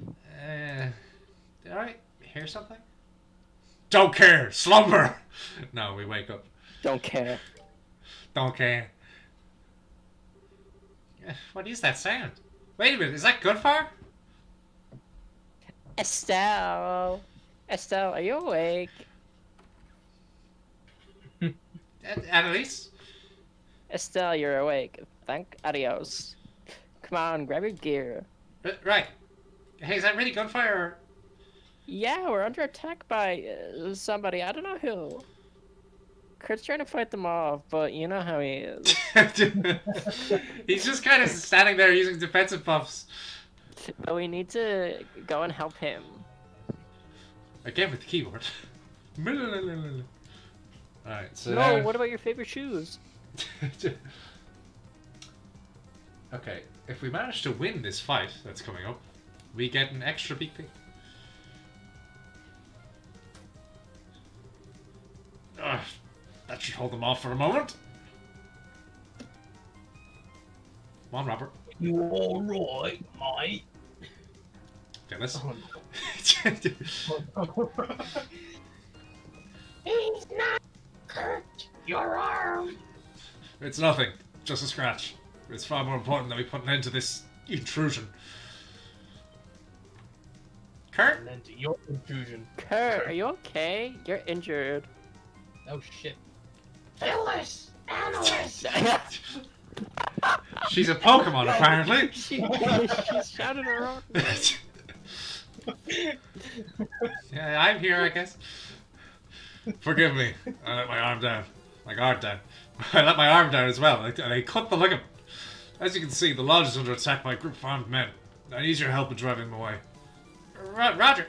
Did I hear something? Don't care! Slumber! No, we wake up. Don't care. Don't care. What is that sound? Wait a minute, is that gunfire? Estelle! Estelle, are you awake? Annalise? Estelle, you're awake. Thank adios. Come on, grab your gear. Right. Hey, is that really gunfire or... Yeah, we're under attack by somebody. I don't know who. Kurt's trying to fight them off, but you know how he is. He's just kind of standing there using defensive buffs. But we need to go and help him. Again with the keyboard. Alright, so... No, what about your favorite shoes? Okay, if we manage to win this fight that's coming up, we get an extra BP. Ugh, that should hold them off for a moment. Come on, Robert. You alright, mate? Okay, let's... He's not hurt your arm. It's nothing. Just a scratch. It's far more important that we put an end to this intrusion. Kurt? And then to your intrusion. Kurt, are you okay? You're injured. Oh shit. Phyllis, analyst. She's a Pokemon, apparently. She's shouting her own. Yeah, I'm here, I guess. Forgive me. I let my arm down. My guard down. I let my arm down as well, and I cut the ligament. As you can see, the lodge is under attack by a group of armed men. I need your help in driving them away. Roger.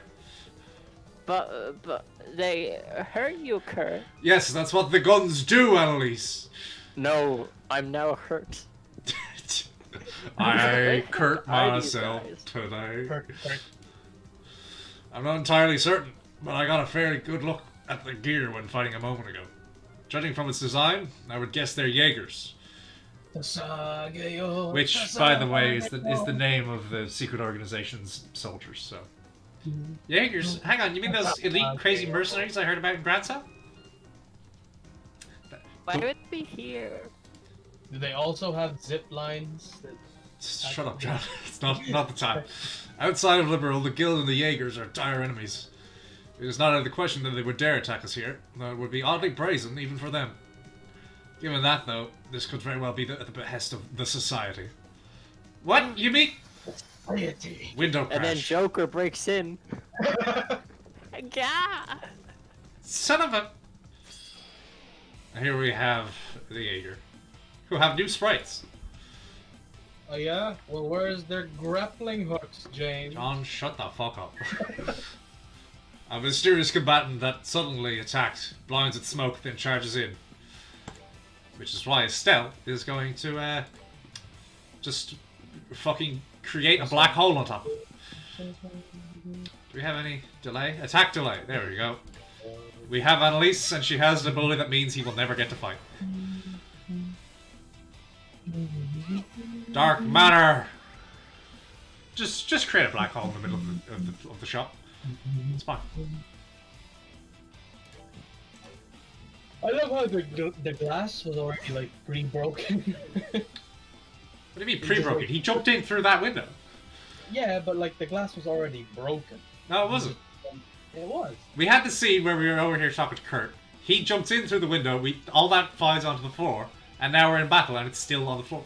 But they hurt you, Kurt. Yes, that's what the guns do, Annalise. No, I'm now hurt. I hurt Are you myself guys? today. Kurt. I'm not entirely certain, but I got a fairly good look at the gear when fighting a moment ago. Judging from its design, I would guess they're Jaegers. Which, by the way, is the name of the secret organization's soldiers, so... Jaegers? Hang on, you mean those elite crazy mercenaries I heard about in Grandsa? Why would we here? Do they also have zip lines? Shut up, John. It's not the time. Outside of Liberal, the Guild and the Jaegers are dire enemies. It is not out of the question that they would dare attack us here, though it would be oddly brazen even for them. Given that, though, this could very well be at the behest of the Society. What? You mean? Window crash. And then Joker breaks in. Gah! Son of a... And here we have the Jaeger, who have new sprites. Oh yeah? Well, where's their grappling hooks, James? John, shut the fuck up. A mysterious combatant that suddenly attacked, blinds its smoke, then charges in. Which is why Estelle is going to, just fucking create a black hole on top. Do we have any delay? Attack delay. There we go. We have Annalise, and she has an ability that means he will never get to fight. Dark matter. Just create a black hole in the middle of the shop. It's fine. I love how the glass was already like pre-broken. What do you mean pre-broken? He jumped in through that window. Yeah, but like the glass was already broken. No, it wasn't. It was. We had the scene where we were over here talking to Kurt. He jumps in through the window. All that flies onto the floor, and now we're in battle, and it's still on the floor.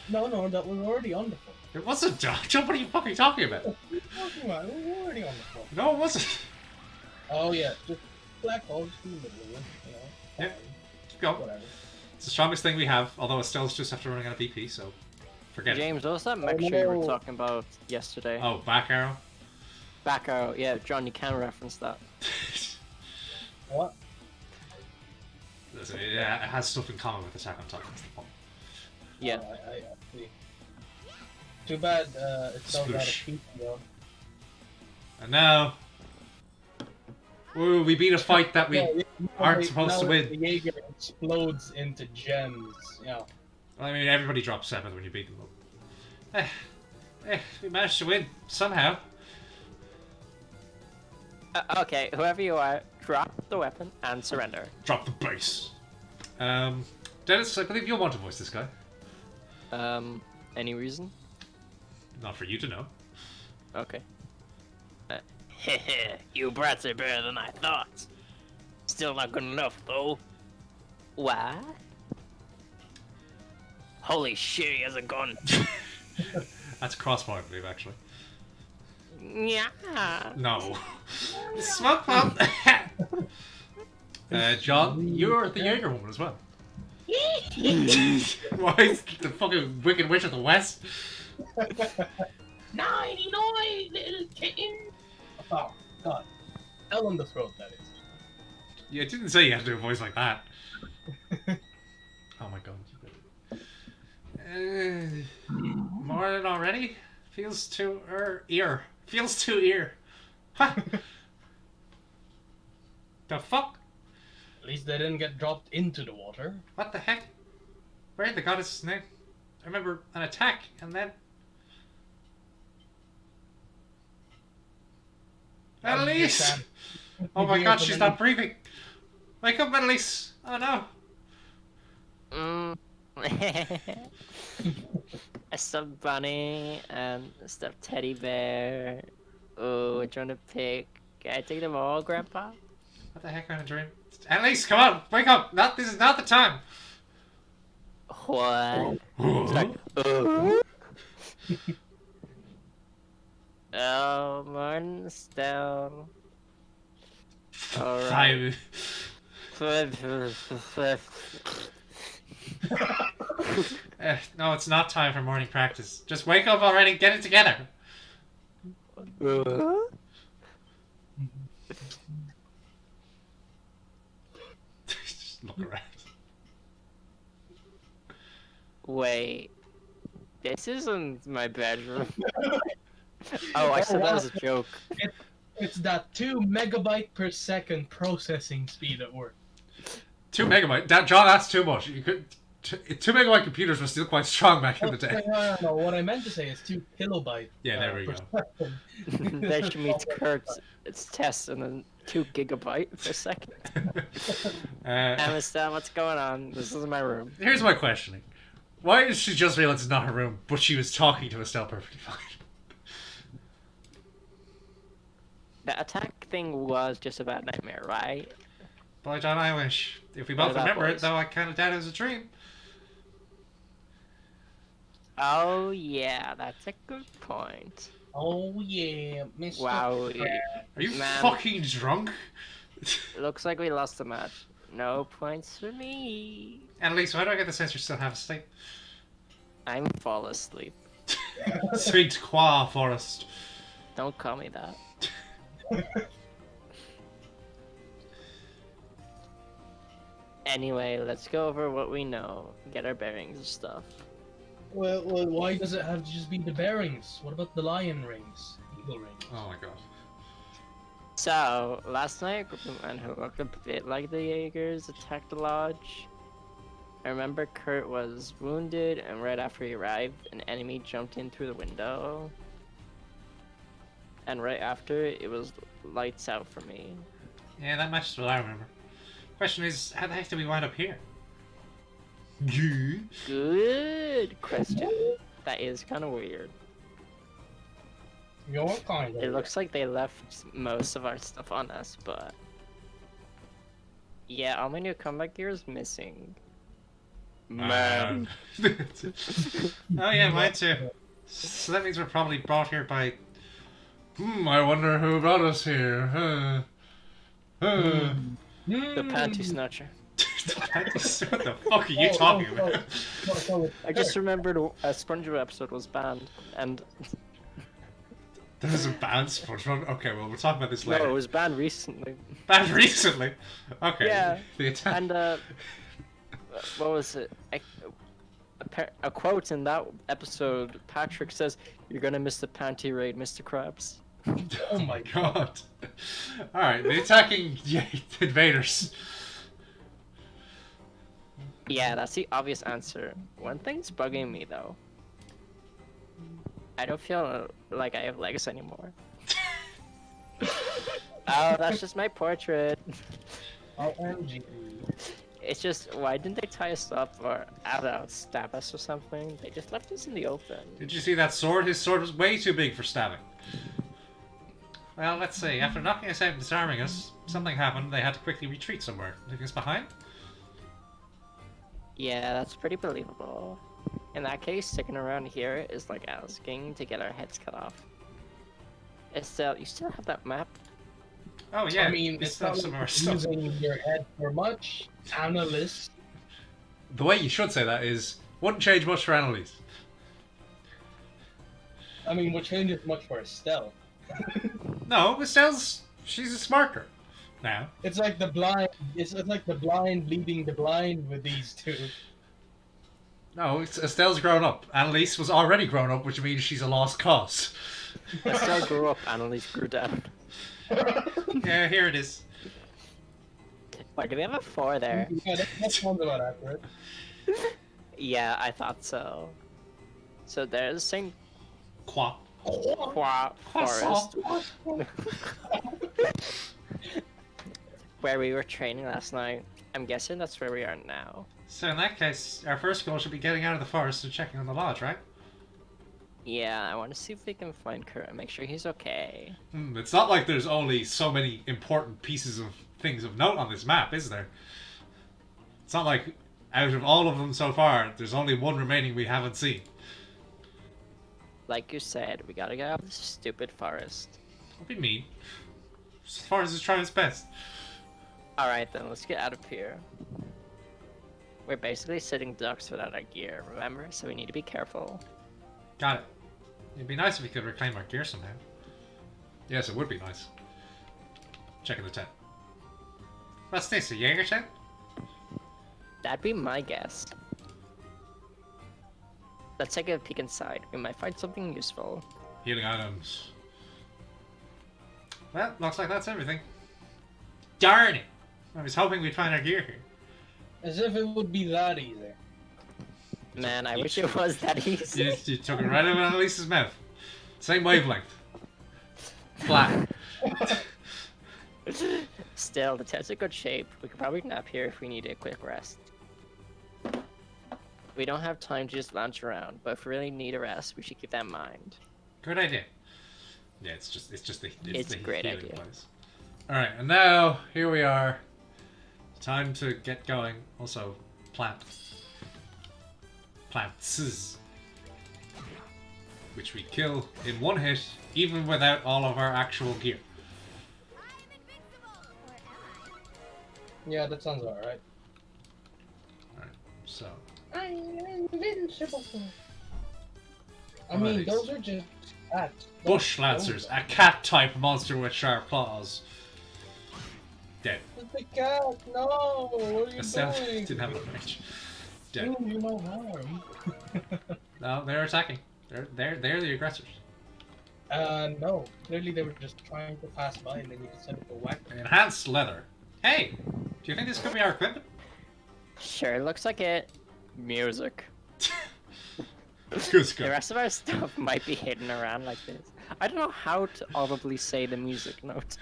No, that was already on the floor. It wasn't, John. What are you fucking talking about? What are you talking about? It was already on the floor. No, it wasn't. Oh yeah, just black hole, just in the middle of it, you know. Yeah. Keep going. Whatever. It's the strongest thing we have, although Estelle's just after running out of BP, so forget it. James, what was that mixture you were talking about yesterday? Oh, back arrow? Back arrow. Yeah, John, you can reference that. What? Yeah, it has stuff in common with Attack on Titan. That's the point. Yeah. I see. Too bad it sells out of Sploosh. people though. And now... Woo, we beat a fight that we Yeah, aren't supposed to now win. The Jaeger explodes into gems. Yeah. I mean, everybody drops 7 when you beat them up. We managed to win, somehow. Okay, whoever you are, drop the weapon and surrender. Drop the base. Dennis, I believe you'll want to voice this guy. Any reason? Not for you to know. Okay. You brats are better than I thought. Still not good enough, though. What? Holy shit, he has a gun. That's a crossfire, I believe, actually. Yeah. No. Smoke bomb! John, you're the Jaeger woman as well. Why is the fucking Wicked Witch of the West? 99, little kitten. Oh god. Hell on the throat, that is. You didn't say you had to do a voice like that. Oh my god. Morning already? Feels too ear. Feels too ear. Ha! The fuck? At least they didn't get dropped into the water. What the heck? Where in the goddess' name? I remember an attack and then. Annalise! Oh my god, she's not breathing! Wake up, Annalise! Oh no! A stuffed bunny and a stuffed teddy bear. Oh, which one to pick? Can I take them all, Grandpa? What the heck kind of dream? Annalise, come on! Wake up! This is not the time! What? It's like, oh. Oh, morning still. Alright. No, it's not time for morning practice. Just wake up already, get it together! Just look around. Wait. This isn't my bedroom. Oh, I said that as a joke. It's that 2 megabyte per second processing speed at work. 2 megabyte? John, that's too much. You could. 2 megabyte computers were still quite strong back in the day. No. What I meant to say is 2 kilobyte. Yeah, there we go. That should meet Kurt's test and then 2 gigabyte per second. Amistad, what's going on? This is my room. Here's my questioning. Why did she just realize it's not her room, but she was talking to Estelle perfectly fine? The attack thing was just a bad nightmare, right? Boy, John, I wish. If we What both about remember it, boys? though, I kind of doubt it was a dream. Oh yeah, that's a good point. Oh yeah, Mr. Wow. Are you Man. fucking drunk? Looks like we lost the match. No points for me. Annalise, why do I get the sense you still have a sleep? I'm fall asleep. Sweet qua forest. Don't call me that. Anyway, let's go over what we know. Get our bearings and stuff. Well, why does it have to just be the bearings? What about the lion rings? Eagle rings? Oh my god. So, last night, a group of men who looked a bit like the Jaegers attacked the lodge. I remember Kurt was wounded, and right after he arrived, an enemy jumped in through the window. And right after, it was lights out for me. Yeah, that matches what I remember. Question is, how the heck did we wind up here? Yeah. Good question. That is kind of weird. Your kind of. It looks like they left most of our stuff on us, but... Yeah, all my new combat gear is missing. Man. Oh yeah, mine too. So that means we're probably brought here by... I wonder who brought us here. The panty snatcher. What the fuck are you talking about? I just remembered a SpongeBob episode was banned, and... There's a banned SpongeBob? Okay, well, we'll talk about this later. No, it was banned recently. Banned recently? Okay. Yeah, The attack. and what was it? A quote in that episode, Patrick says, "You're gonna miss the panty raid, Mr. Krabs." Oh my God. Alright, the attacking invaders. Yeah, that's the obvious answer. One thing's bugging me though. I don't feel like I have legs anymore. Oh, that's just my portrait. OMG. It's just, why didn't they tie us up or, I don't know, stab us or something? They just left us in the open. Did you see that sword? His sword was way too big for stabbing. Well, let's see. After knocking us out and disarming us, something happened. They had to quickly retreat somewhere. Leaving us behind? Yeah, that's pretty believable. In that case, sticking around here is like asking to get our heads cut off. Estelle, you still have that map? Oh yeah, I mean, we it's still have not some of our stuff. using your head for much. Analyst. The way you should say that is, wouldn't change much for Annalise. I mean, what changes much for Estelle? No, Estelle's, she's a smart girl. Now. It's like the blind. It's like the blind leading the blind with these two. No, Estelle's grown up. Annalise was already grown up, which means she's a lost cause. Estelle grew up, Annalise grew down. Yeah, here it is. Why do we have a 4 there? Yeah, that sounds about accurate. Yeah, I thought so. So there's St. Qua. Croix Forest. Where we were training last night. I'm guessing that's where we are now. So in that case, our first goal should be getting out of the forest and checking on the lodge, right? Yeah, I want to see if we can find Kurt and make sure he's okay. It's not like there's only so many important pieces of things of note on this map, is there? It's not like out of all of them so far, there's only one remaining we haven't seen. Like you said, we gotta get out of this stupid forest. Don't be mean. As far as it's trying its best. Alright then, let's get out of here. We're basically sitting ducks without our gear, remember? So we need to be careful. Got it. It'd be nice if we could reclaim our gear somehow. Yes, it would be nice. Checking the tent. What's this, a Jaeger tent? That'd be my guess. Let's take a peek inside. We might find something useful. Healing items. Well, looks like that's everything. Darn it! I was hoping we'd find our gear here. As if it would be that easy. Man, I wish it was that easy. You took it right out of Annalise's mouth. Same wavelength. Flat. Still, the tent's in good shape. We could probably nap here if we need a quick rest. We don't have time to just lounge around, but if we really need a rest, we should keep that in mind. Good idea. Yeah, it's It's the a great healing idea. place. Alright, and now, here we are. Time to get going. Also, plants. Plants. Which we kill in one hit, even without all of our actual gear. Yeah, that sounds alright. Alright, so. I'm invincible. I What are mean, these? those are just cats. Bush Lancers, a cat-type monster with sharp claws. Dead. It's the cat! No! What are you doing? Didn't have enough range. Dead. Doing you no harm. No, they're attacking. They're the aggressors. No. Clearly they were just trying to pass by and then you decided to whack them. Enhanced leather. Hey! Do you think this could be our equipment? Sure, looks like it. Music. Good The rest of our stuff might be hidden around like this. I don't know how to audibly say the music note.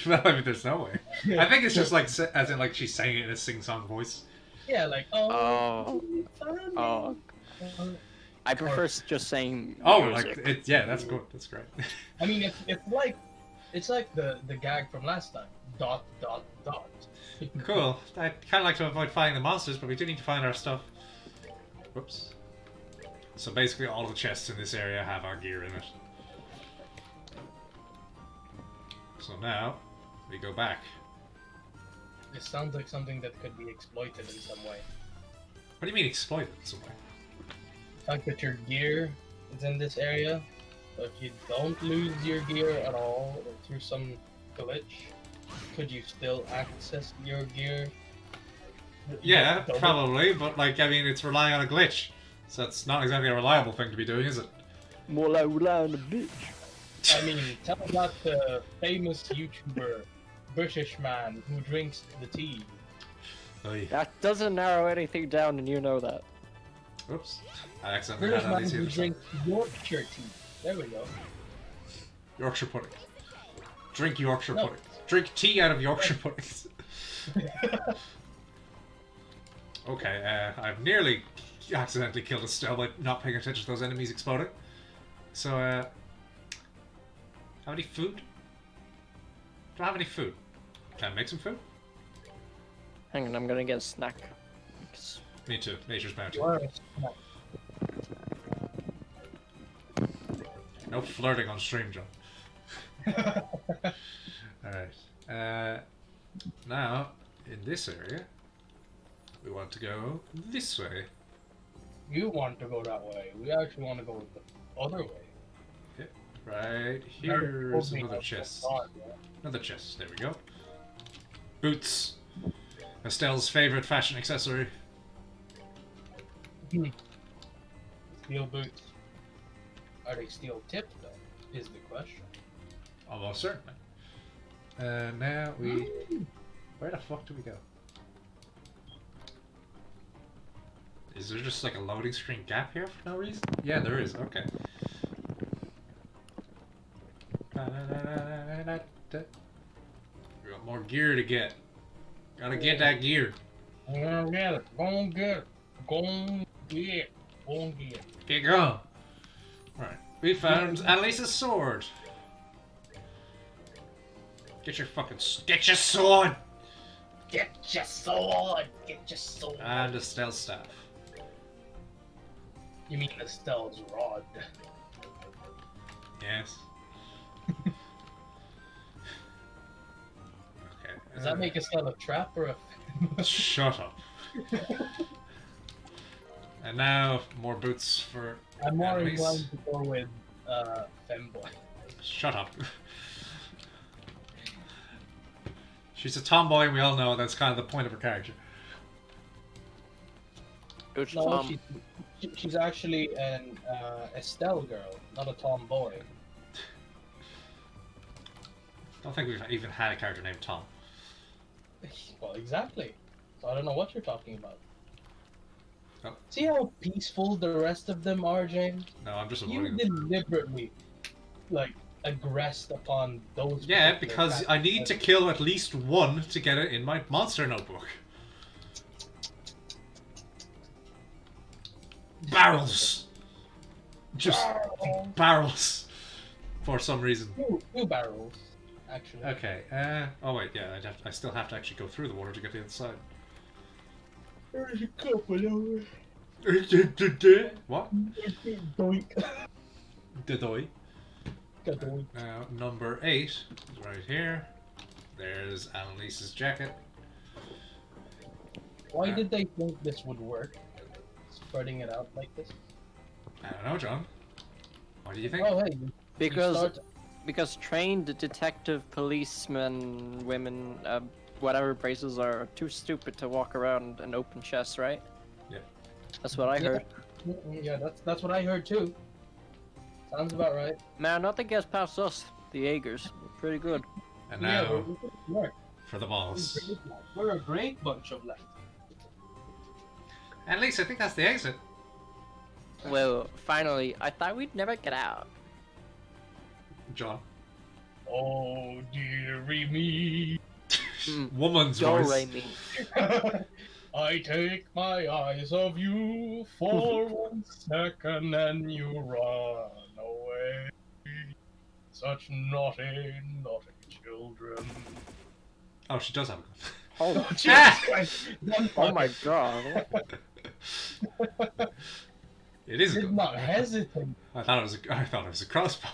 Well, I mean, there's no way. I think it's just like, as in like she's saying it in a sing-song voice. Yeah, like, Oh. funny. Oh. I prefer just saying Oh, music. like, yeah, that's good. That's great. I mean, it's like the gag from last time. ... Cool. I'd kind of like to avoid fighting the monsters, but we do need to find our stuff. Whoops. So basically all the chests in this area have our gear in it. So now, we go back. This sounds like something that could be exploited in some way. What do you mean exploited in some way? The fact that your gear is in this area, but if you don't lose your gear at all, or through some glitch, could you still access your gear? Yeah, Double- probably, but like, I mean, it's relying on a glitch. So that's not exactly a reliable thing to be doing, is it? More like rely on the bitch. I mean, tell that the famous YouTuber, British man who drinks the tea. Oy. That doesn't narrow anything down, and you know that. Oops. I accidentally British had man Annalise who here. drinks Yorkshire tea. There we go. Yorkshire pudding. Drink Yorkshire No. pudding. Drink tea out of Yorkshire puddings. Okay, I've nearly accidentally killed Estelle by not paying attention to those enemies exploding. So, have any food? Don't have any food. Can I make some food? Hang on, I'm gonna get a snack. Me too. Nature's bounty. No flirting on stream, John. Alright. Now, in this area, we want to go this way. You want to go that way. We actually want to go the other way. Okay. Right here's another chest. Another chest. There we go. Boots. Estelle's favorite fashion accessory. Steel boots. Are they steel tipped though? Is the question. Almost certainly. Now we. Where the fuck do we go? Is there just like a loading screen gap here for no reason? Yeah, there is. Okay. We got more gear to get. Gotta get that gear. I'm gonna get it. Go get it. Go get it. Go get it. Get going. Right. We found Annalise's sword. Get your fucking. Get your sword! Get your sword! Get your sword! And a stealth staff. You mean Estelle's rod? Yes. Okay. Does that make Estelle a trap or a? Shut up. And now more boots for. I'm more Annalise. inclined to go with femboy. Shut up. She's a tomboy, and we all know that's kind of the point of her character. Which No, Tom? she's actually an Estelle girl, not a tomboy. Don't think we've even had a character named Tom. Well, exactly. So I don't know what you're talking about. Oh. See how peaceful the rest of them are, James? No, I'm just You avoiding them. deliberately, like, aggressed upon those. Yeah, particular because I need to characters. kill at least one to get it in my monster notebook. Barrels! Just barrels. For some reason. Two barrels, actually. Okay, oh wait, yeah, I still have to actually go through the water to get to the inside. There's a couple over. What? Doink. Dodoy. Doink. Now, number 8 is right here. There's Annalise's jacket. Why did they think this would work? Spreading it out like this? I don't know, John. What do you think? Oh, hey. you Because start- because trained detective, policemen, women, whatever braces are too stupid to walk around an open chest, right? Yeah. That's what I heard. Yeah, that's what I heard too. Sounds about right. Man, nothing gets past us, the Jaegers. We're pretty good. And Yeah, now, we're for the balls. we're a great bunch of lads. Annalise, I think that's the exit. Well, finally, I thought we'd never get out. John. Oh, dearie me. Woman's Go, voice. Raimi. I take my eyes off you for 1 second and you run away. Such naughty, naughty children. Oh, she does have a gun. Oh, Ah! oh my god. It is a Did gun. not hesitate. I thought it was a crossbow.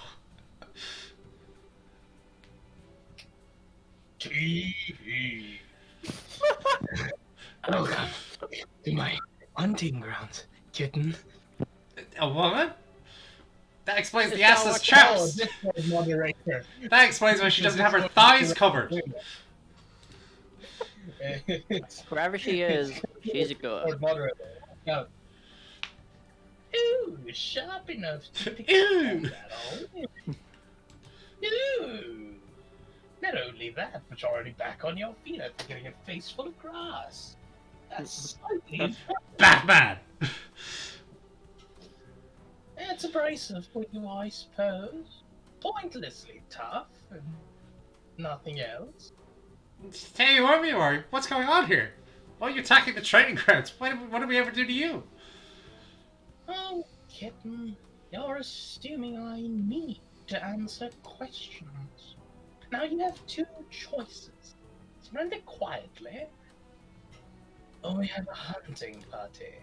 Tee. Welcome to my hunting grounds, kitten. A woman? That explains the It's not ass's what- chaps. this was moderator. That explains why she doesn't have her thighs covered. It's Wherever she is, she's good. moderator. Now, Ooh, sharp enough to pick Ew. up that all. Ooh. Not only that, but you're already back on your feet after getting a face full of grass. That's slightly... Batman! It's abrasive for you, I suppose. Pointlessly tough, and nothing else. Tell you what, Miori, what's going on here? Why are you attacking the training grounds? What did we ever do to you? Oh, kitten, you're assuming I need to answer questions. Now you have 2 choices. Surrender quietly, or we have a hunting party.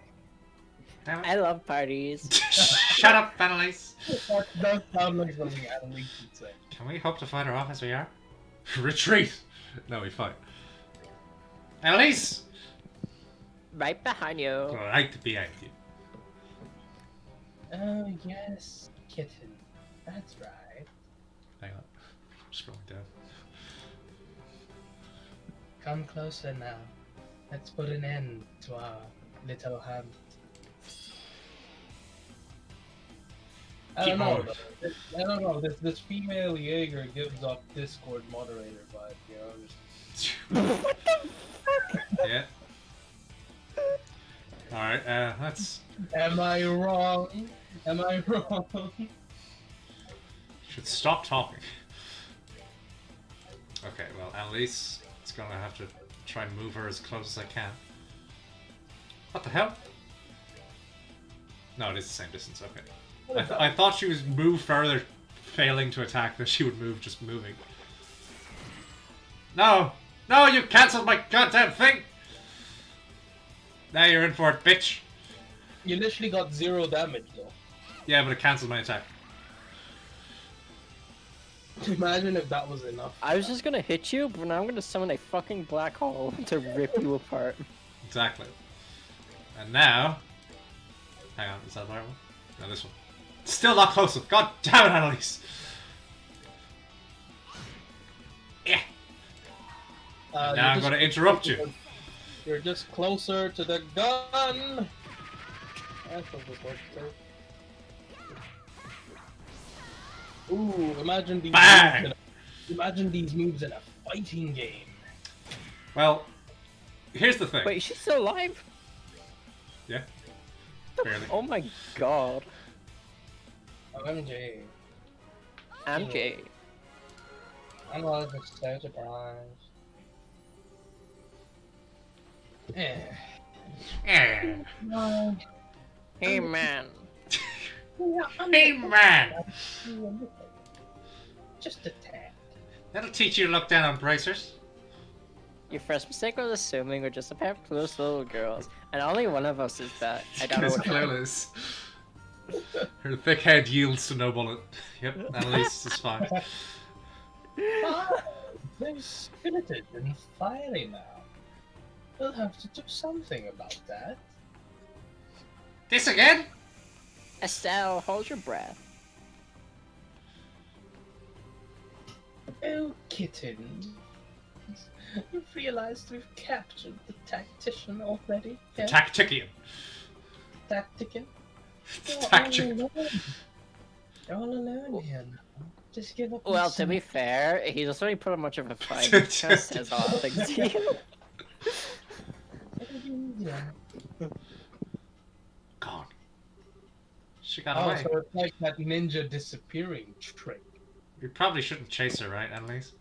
I love parties. Shut up, Annalise. that does sound like something Annalise would say. Can we hope to fight her off as we are? Retreat! No, we fight. Annalise! Right behind you. Right behind you. Oh, yes, kitten. That's right. Hang on. I'm scrolling down. Come closer now. Let's put an end to our little hunt. I Keep don't know. moving. I don't know. This female Jaeger gives off Discord moderator vibe. Just... Yeah. Alright, let's... Am I wrong? Am I wrong? Should stop talking. Okay, well, Annalise is gonna have to try and move her as close as I can. What the hell? No, it is the same distance, okay. I thought she was move further, failing to attack, than she would move just moving. No! No, you cancelled my goddamn thing! Now you're in for it, bitch! You literally got 0 damage though. Yeah, but it cancelled my attack. Imagine if that was enough. I was just gonna hit you, but now I'm gonna summon a fucking black hole to rip you apart. Exactly. And now... Hang on, is that the right one? No, this one. Still not close enough. God damn it, Annalise! Yeah! Now I'm gonna interrupt you. You're just closer to the gun! That's what this works for. Ooh, imagine these Bang! moves imagine these moves in a fighting game. Well, here's the thing. Wait, she's still alive? Yeah. Barely. Oh my god. OMG. MJ. I'm not just so surprised. Eh. Yeah. Hey man. Hey man! Just a tad. That'll teach you to look down on bracers. Your first mistake was assuming we're just a pair of close little girls, and only one of us is that. I don't know It's what. clueless. Her thick head yields to no bullet. Yep, Annalise is fine. They're spirited and fiery now. We'll have to do something about that. This again? Estelle, hold your breath. Oh, kittens. You've realized we've captured the tactician already? Yeah? Tactician. Tactician? Tactic. You're all alone here now. Just give up. Well, and to be sit. fair, he doesn't really put up much of a fight. He just says all things to you. Yeah. Gone. She got Oh, away. so it's like that ninja disappearing trick. We probably shouldn't chase her, right, Annalise?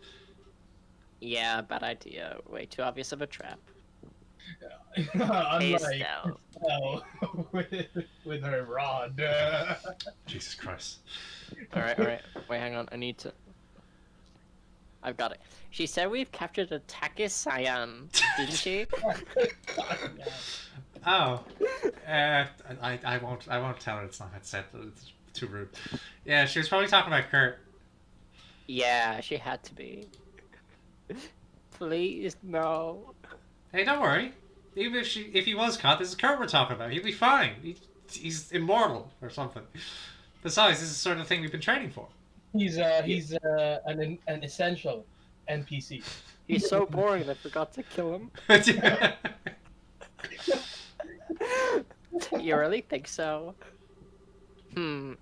Yeah, bad idea. Way too obvious of a trap. Hey, Unlike Estelle. Estelle with her rod. Jesus Christ. Alright, alright. Wait, hang on. I need to... I've got it. She said we've captured a Takis Cyan, didn't she? Oh. I won't tell her it's not said. It's too rude. Yeah, she was probably talking about Kurt. Yeah, she had to be. Please, no. Hey, don't worry. Even if he was caught, this is Kurt we're talking about. He'll be fine. He's immortal or something. Besides, this is the sort of thing we've been training for. He's an essential NPC. He's so boring that I forgot to kill him. You really think so?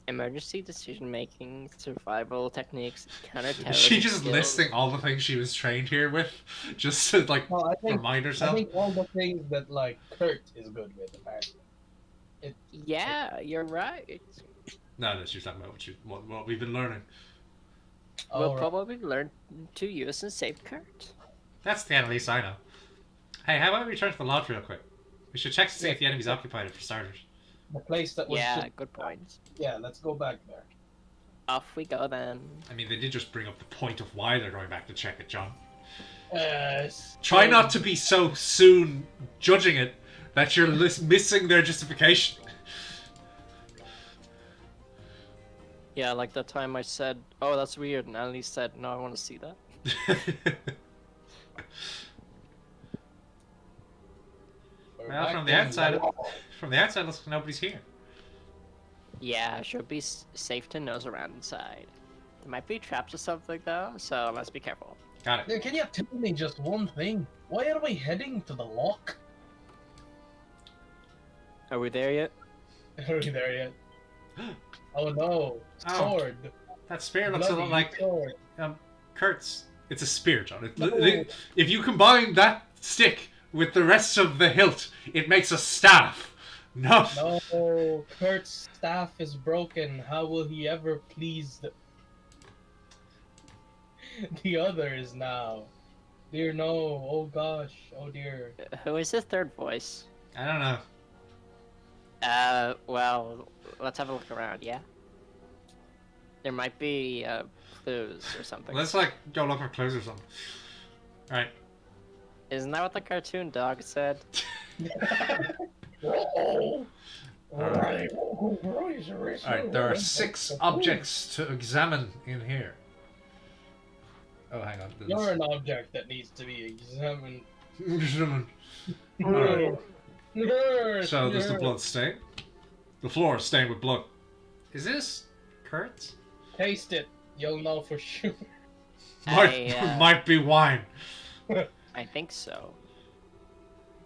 Emergency decision making, survival techniques, counterterrorism She just skills. listing all the things she was trained here with, just to like Well, I think remind I herself. think all the things that like Kurt is good with apparently. Yeah, you're right. No, she's talking about what we've been learning. We'll right. probably learn to use and save Kurt. That's the Annalise I know. Hey, how about we return to the lodge real quick? We should check to see if the enemy's occupied it for starters. The place that was Yeah, good point. yeah, let's go back there. Off we go then. I mean, they did just bring up the point of why they're going back to check it, John. So- Try not to be so soon judging it that you're missing their justification. Yeah, like that time I said, oh, that's weird, and Annalise said, no, I want to see that. We're Well, back from the in outside, the- from the outside, looks like nobody's here. Yeah, should be safe to nose around inside. There might be traps or something though, so let's be careful. Got it. Now, can you tell me just one thing? Why are we heading to the lock? Are we there yet? Are we there yet? Oh no, Oh. sword. That spear looks a lot Bloody like sword. Kurt's. It's a spear, John. No. If you combine that stick with the rest of the hilt, it makes a staff. No. No, Kurt's staff is broken. How will he ever please the others now? Dear no, oh gosh, oh dear. Who is the third voice? I don't know. Well, let's have a look around, yeah? There might be, clues or something. Let's like go look for clues or something. Alright. Isn't that what the cartoon dog said? Uh-oh. Alright. Alright. Alright, there are 6 objects to examine in here. Oh, hang on. You're an object that needs to be examined. Alright. Nerd, So there's the nerd. blood stain. The floor is stained with blood. Is this Kurt's? Taste it, you'll know for sure. Might be wine. I think so.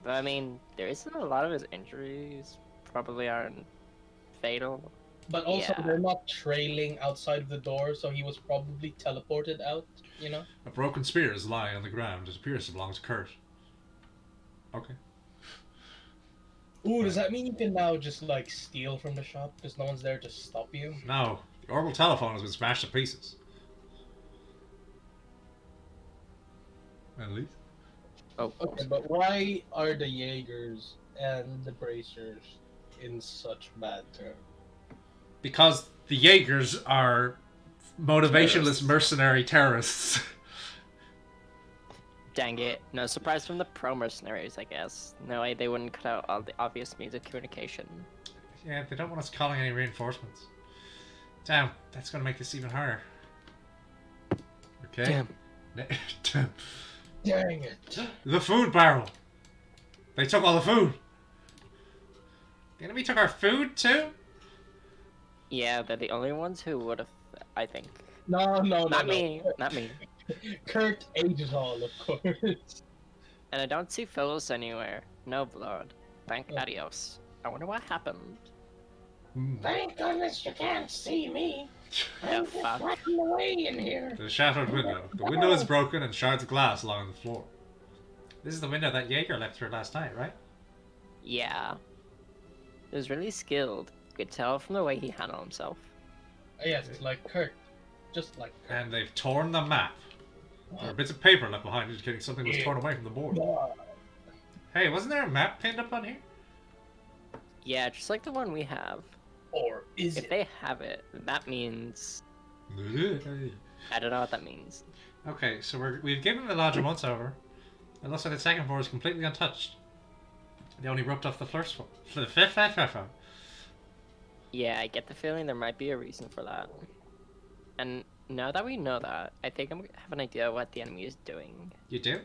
But I mean, there isn't a lot of his injuries probably aren't fatal. But also, Yeah. they're not trailing outside of the door, so he was probably teleported out, you know? A broken spear is lying on the ground. It appears to belong to Kurt. Okay. Ooh, does that mean you can now just, like, steal from the shop because no one's there to stop you? No, the orbital telephone has been smashed to pieces. At least. Oh, Okay, but why are the Jaegers and the Bracers in such bad terms? Because the Jaegers are motivationless Terrorists. mercenary terrorists. dang it. No surprise from the pro mercenaries, I guess. No way they wouldn't cut out all the obvious means of communication. Yeah, they don't want us calling any reinforcements. Damn, that's gonna make this even harder. Okay. Damn. Damn. Dang it. The food barrel! They took all the food! The enemy took our food too? Yeah, they're the only ones who would have, I think. No. Not me. Not me. Kurt ate it all, of course. And I don't see Phyllis anywhere. No blood. Thank Oh. adios. I wonder what happened. Thank goodness you can't see me. Oh, I'm just fuck. rotting away in here. The shattered window. The window is broken and shards of glass along the floor. This is the window that Jaeger left through last night, right? Yeah. It was really skilled. You could tell from the way he handled himself. Yes, it's like Kurt. Just like Kurt. And they've torn the map. There are bits of paper left behind indicating something was torn away from the board. Hey, wasn't there a map pinned up on here? Yeah, just like the one we have. Or is If it? they have it, that means... I don't know what that means. Okay, so we've given the lodge a once over. It looks like the second floor is completely untouched. They only roped off the first floor. For the fifth floor. Yeah, I get the feeling there might be a reason for that. And now that we know that, I think I have an idea of what the enemy is doing. You do?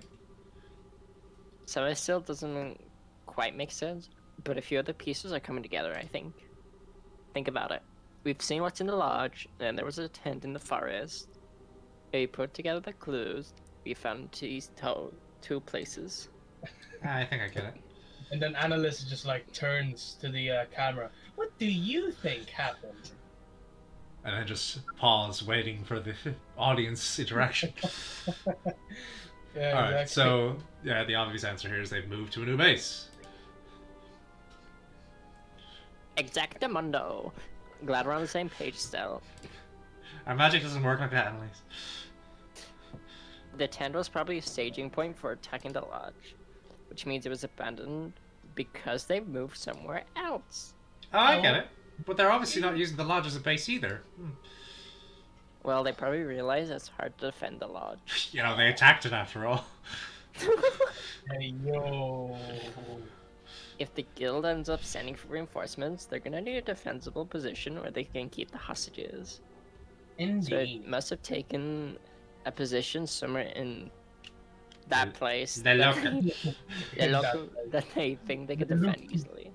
Some of it still doesn't quite make sense, but a few of the pieces are coming together, I think. Think about it. We've seen what's in the lodge, and there was a tent in the forest. We put together the clues. We found these two places. I think I get it. And then Annalise just like turns to the camera. What do you think happened? And I just pause, waiting for the audience interaction. Yeah, Alright, exactly. so, yeah, the obvious answer here is they've moved to a new base. Exactamundo. Glad we're on the same page still. Our magic doesn't work like that, Annalise. The tent was probably a staging point for attacking the lodge, which means it was abandoned because they moved somewhere else. Oh, I get it. But they're obviously not using the lodge as a base either. Well, they probably realize it's hard to defend the lodge. You know, they attacked it after all. Hey, yo. If the guild ends up sending for reinforcements, they're gonna need a defensible position where they can keep the hostages. So Indeed. it must have taken a position somewhere in that place The that local. the local that they think they can defend easily.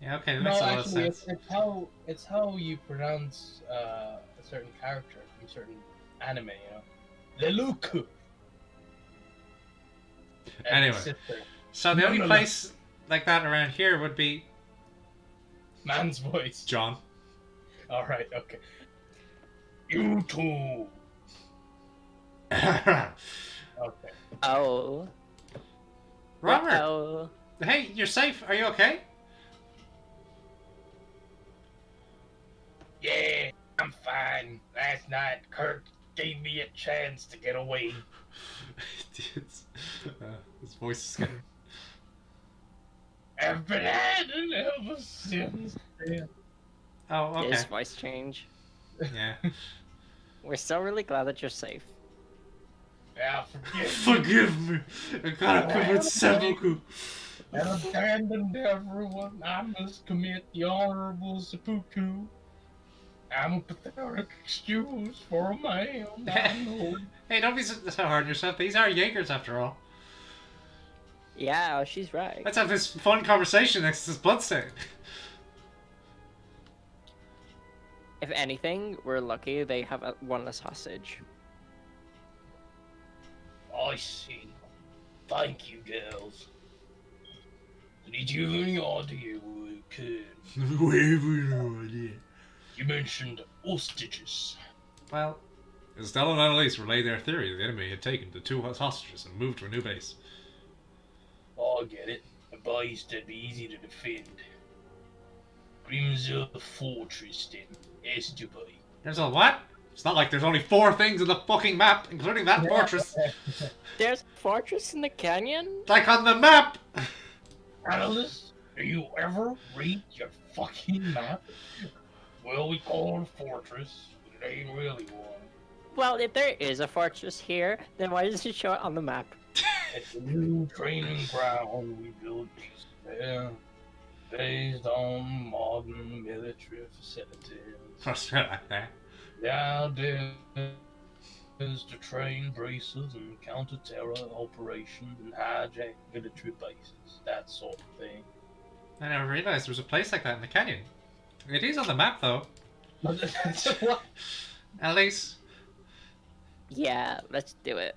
Yeah, okay, that No, makes a lot of actually, sense. it's how you pronounce a certain character from certain anime, you know. Leluku. And Anyway. his sister. So the only place like that around here would be Man's voice. John. Alright, okay. You two. Okay. Oh. Robert! Oh. Hey, you're safe. Are you okay? Yeah, I'm fine. Last night, Kurt gave me a chance to get away. It's, his voice is getting... I've been hiding ever since then. Oh, okay. His voice change. Yeah. We're still really glad that you're safe. Now forgive Forgive me. I gotta commit seppuku. And abandoned everyone. I must commit the honorable seppuku. I'm a pathetic excuse for a man. I know. Hey, don't be so hard on yourself. These are Jaegers after all. Yeah, she's right. Let's have this fun conversation next to this bloodstain. If anything, we're lucky they have one less hostage. I see. Thank you, girls. Did you have any idea where we could? We have no idea. You mentioned hostages. Well, Estelle and Annalise relayed their theory that the enemy had taken the two hostages and moved to a new base. I get it. A base that'd be easy to defend. Grimsel Fortress, then. Has to be. There's a what? It's not like there's only 4 things in the fucking map, including that fortress. There's a fortress in the canyon? Like on the map! Analyst, do you ever read your fucking map? Well, we call it a fortress, but it ain't really one. Well, if there is a fortress here, then why does it show it on the map? It's a new training ground we built there, based on modern military facilities. The idea is to train bracers and counter-terror operations and hijack military bases, that sort of thing. I never realized there was a place like that in the canyon. It is on the map, though. What? Annalise. Yeah, let's do it.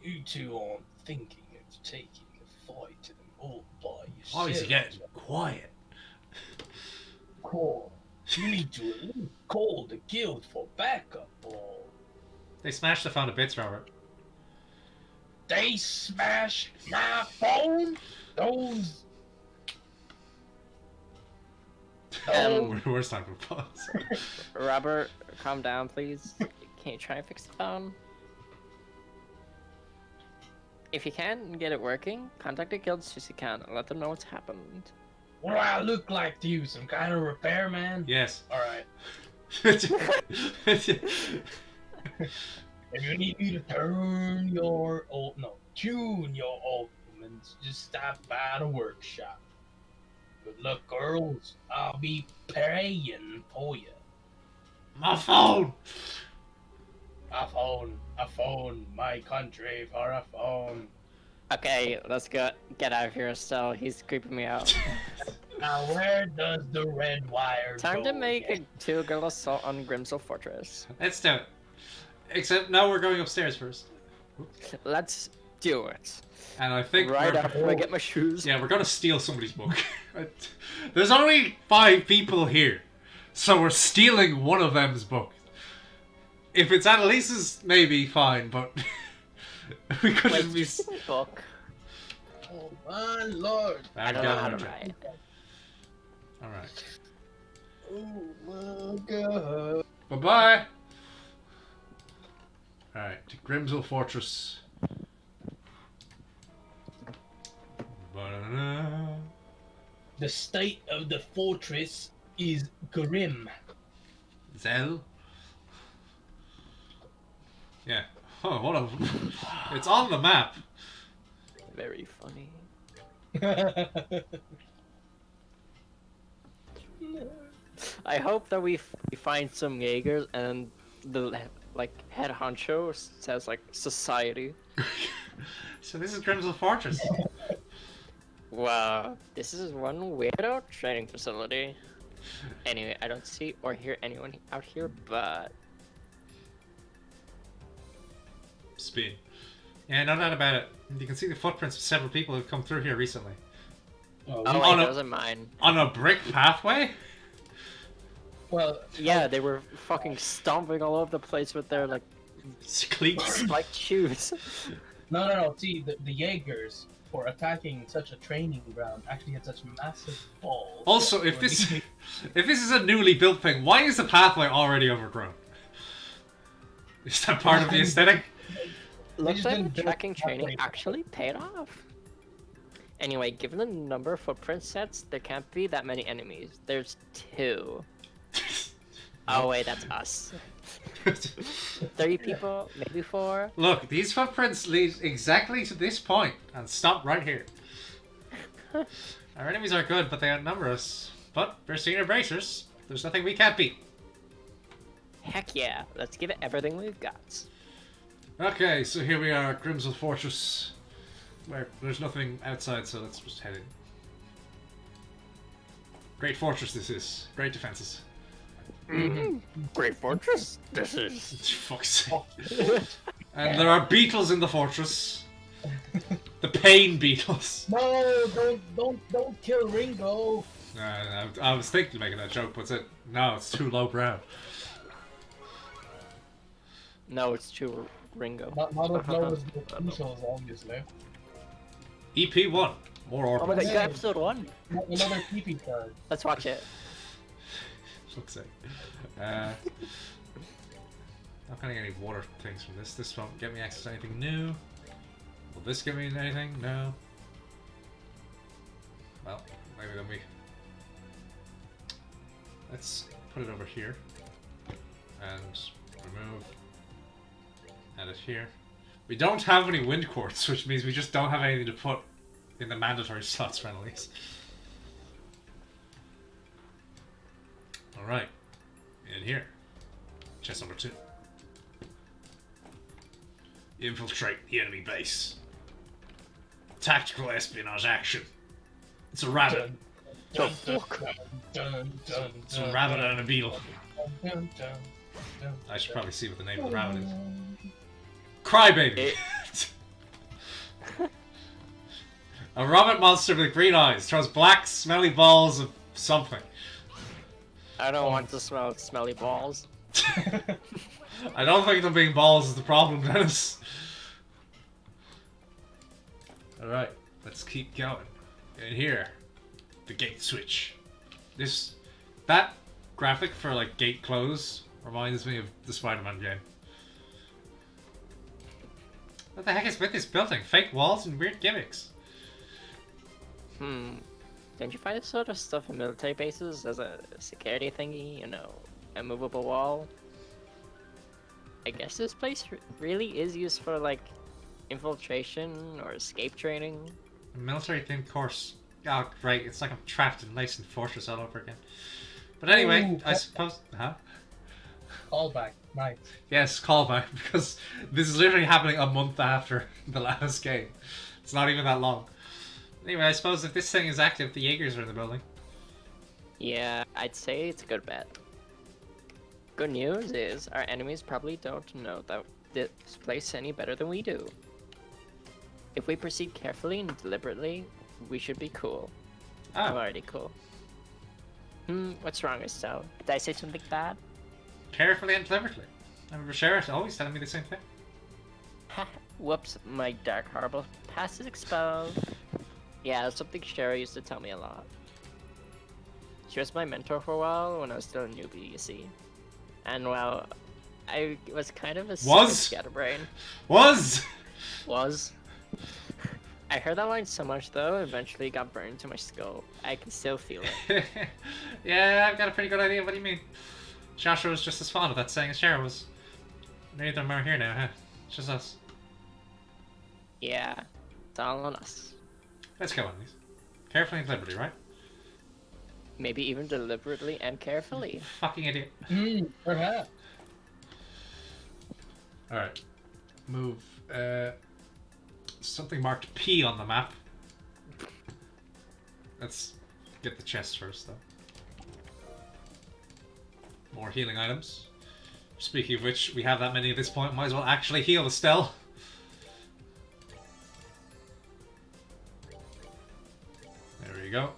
You two aren't thinking of taking a fight to them all by yourself. Why is he getting quiet? Cool. You need to at least call the guild for backup, or They smashed the phone to bits, Robert. they smashed my phone. Those. Worst time for pause. Robert, calm down, please. Can you try and fix the phone? If you can get it working, contact the guild as soon as you can and let them know what's happened. What do I look like to you? Some kind of repairman? Yes. All right. If you need me to tune your arguments, just stop by the workshop. Good luck, girls. I'll be praying for you. My phone! A phone, my country for a phone. Okay, let's get out of here, so he's creeping me out. Now where does the red wire Time go to make again? a two-girl assault on Grimsel Fortress. Let's do it. Except now we're going upstairs first. Let's do it. And I think Right we're... after I get my shoes. Yeah, we're gonna steal somebody's book. There's only 5 people here, so we're stealing one of them's book. If it's Annalise's, maybe fine, but we could Wait, just be. book. Oh my lord. I don't know how to write. All right. Oh my god. Bye bye. All right, to Grimsel Fortress. Ba-da-da. The state of the fortress is grim. Zell. Yeah. Oh, what a! It's on the map. Very funny. I hope that we find some Jaegers and the head honcho says society. So this is Grimsel Fortress. Wow, this is one weirdo training facility. Anyway, I don't see or hear anyone out here, but Spin. Yeah, no doubt about it. You can see the footprints of several people who've come through here recently. Oh, Oh, On wait, a- those are mine. On a brick pathway? well, Yeah, they were fucking stomping all over the place with their, like, Cleats. spiked shoes. no. See, the Jaegers, for attacking such a training ground, actually had such massive balls. Also, that if when this they- if this is a newly built thing, why is the pathway already overgrown? Is that part of the aesthetic? Looks just like didn't the build tracking that training way. actually paid off. Anyway, given the number of footprint sets, there can't be that many enemies. There's 2. Oh wait, that's us. 3 people, maybe 4. Look, these footprints lead exactly to this point and stop right here. Our enemies are good, but they outnumber us. But we're senior bracers. There's nothing we can't beat. Heck yeah, let's give it everything we've got. Okay, so here we are at Grimsel Fortress, where there's nothing outside, so let's just head in. Great fortress this is. Great defenses. Great fortress. This is. Fuck's sake. And there are beetles in the fortress. The pain beetles. No, don't kill Ringo. I was thinking of making that joke, but no, it's too lowbrow. No, it's true, Ringo. Not as low as the Beatles, obviously. EP1. More Oh my orbits. god, you got episode 1. Another PP card. Let's watch it. Fuck's sake. Not getting any water things from this. This won't get me access to anything new. Will this give me anything? No. Well, maybe then we... Let's put it over here. And remove. Add it here. We don't have any wind quartz, which means we just don't have anything to put in the mandatory slots for Annalise. Alright. In here. Chest number 2. Infiltrate the enemy base. Tactical espionage action. It's a rabbit. The fuck? It's a rabbit and a beetle. I should probably see what the name of the rabbit is. Crybaby! A rabbit monster with green eyes throws black, smelly balls of something. I don't want to smell smelly balls. I don't think them being balls is the problem, Dennis. Alright, let's keep going. In here, the gate switch. That graphic for like gate close reminds me of the Spider-Man game. What the heck is with this building? Fake walls and weird gimmicks. Don't you find this sort of stuff in military bases as a security thingy, you know, a movable wall? I guess this place really is used for, like, infiltration or escape training. A military themed course. Oh, great. It's like I'm trapped in Lacen Fortress all over again. But anyway, Ooh, I suppose... Huh? Callback. Nice. Yes, callback, because this is literally happening a month after the last game. It's not even that long. Anyway, I suppose if this thing is active, the Jaegers are in the building. Yeah, I'd say it's a good bet. Good news is, our enemies probably don't know that this place any better than we do. If we proceed carefully and deliberately, we should be cool. I'm Oh, already cool. What's wrong, Estelle? Did I say something bad? carefully and deliberately. I remember Sheriff always telling me the same thing. Whoops, my dark horrible past is exposed. Yeah, that's something Shara used to tell me a lot. She was my mentor for a while when I was still a newbie, you see. And well, I was kind of a scatterbrain. Was! I heard that line so much though, eventually it got burned into my skull. I can still feel it. Yeah, I've got a pretty good idea. What do you mean? Joshua was just as fond of that saying as Shara was. Neither of them are here now, huh? It's just us. Yeah, it's all on us. Let's go on these. Carefully and deliberately, right? Maybe even deliberately and carefully. Fucking idiot. Perhaps. Alright. Move. Something marked P on the map. Let's get the chest first, though. More healing items. Speaking of which, we have that many at this point. Might as well actually heal Estelle. There we go.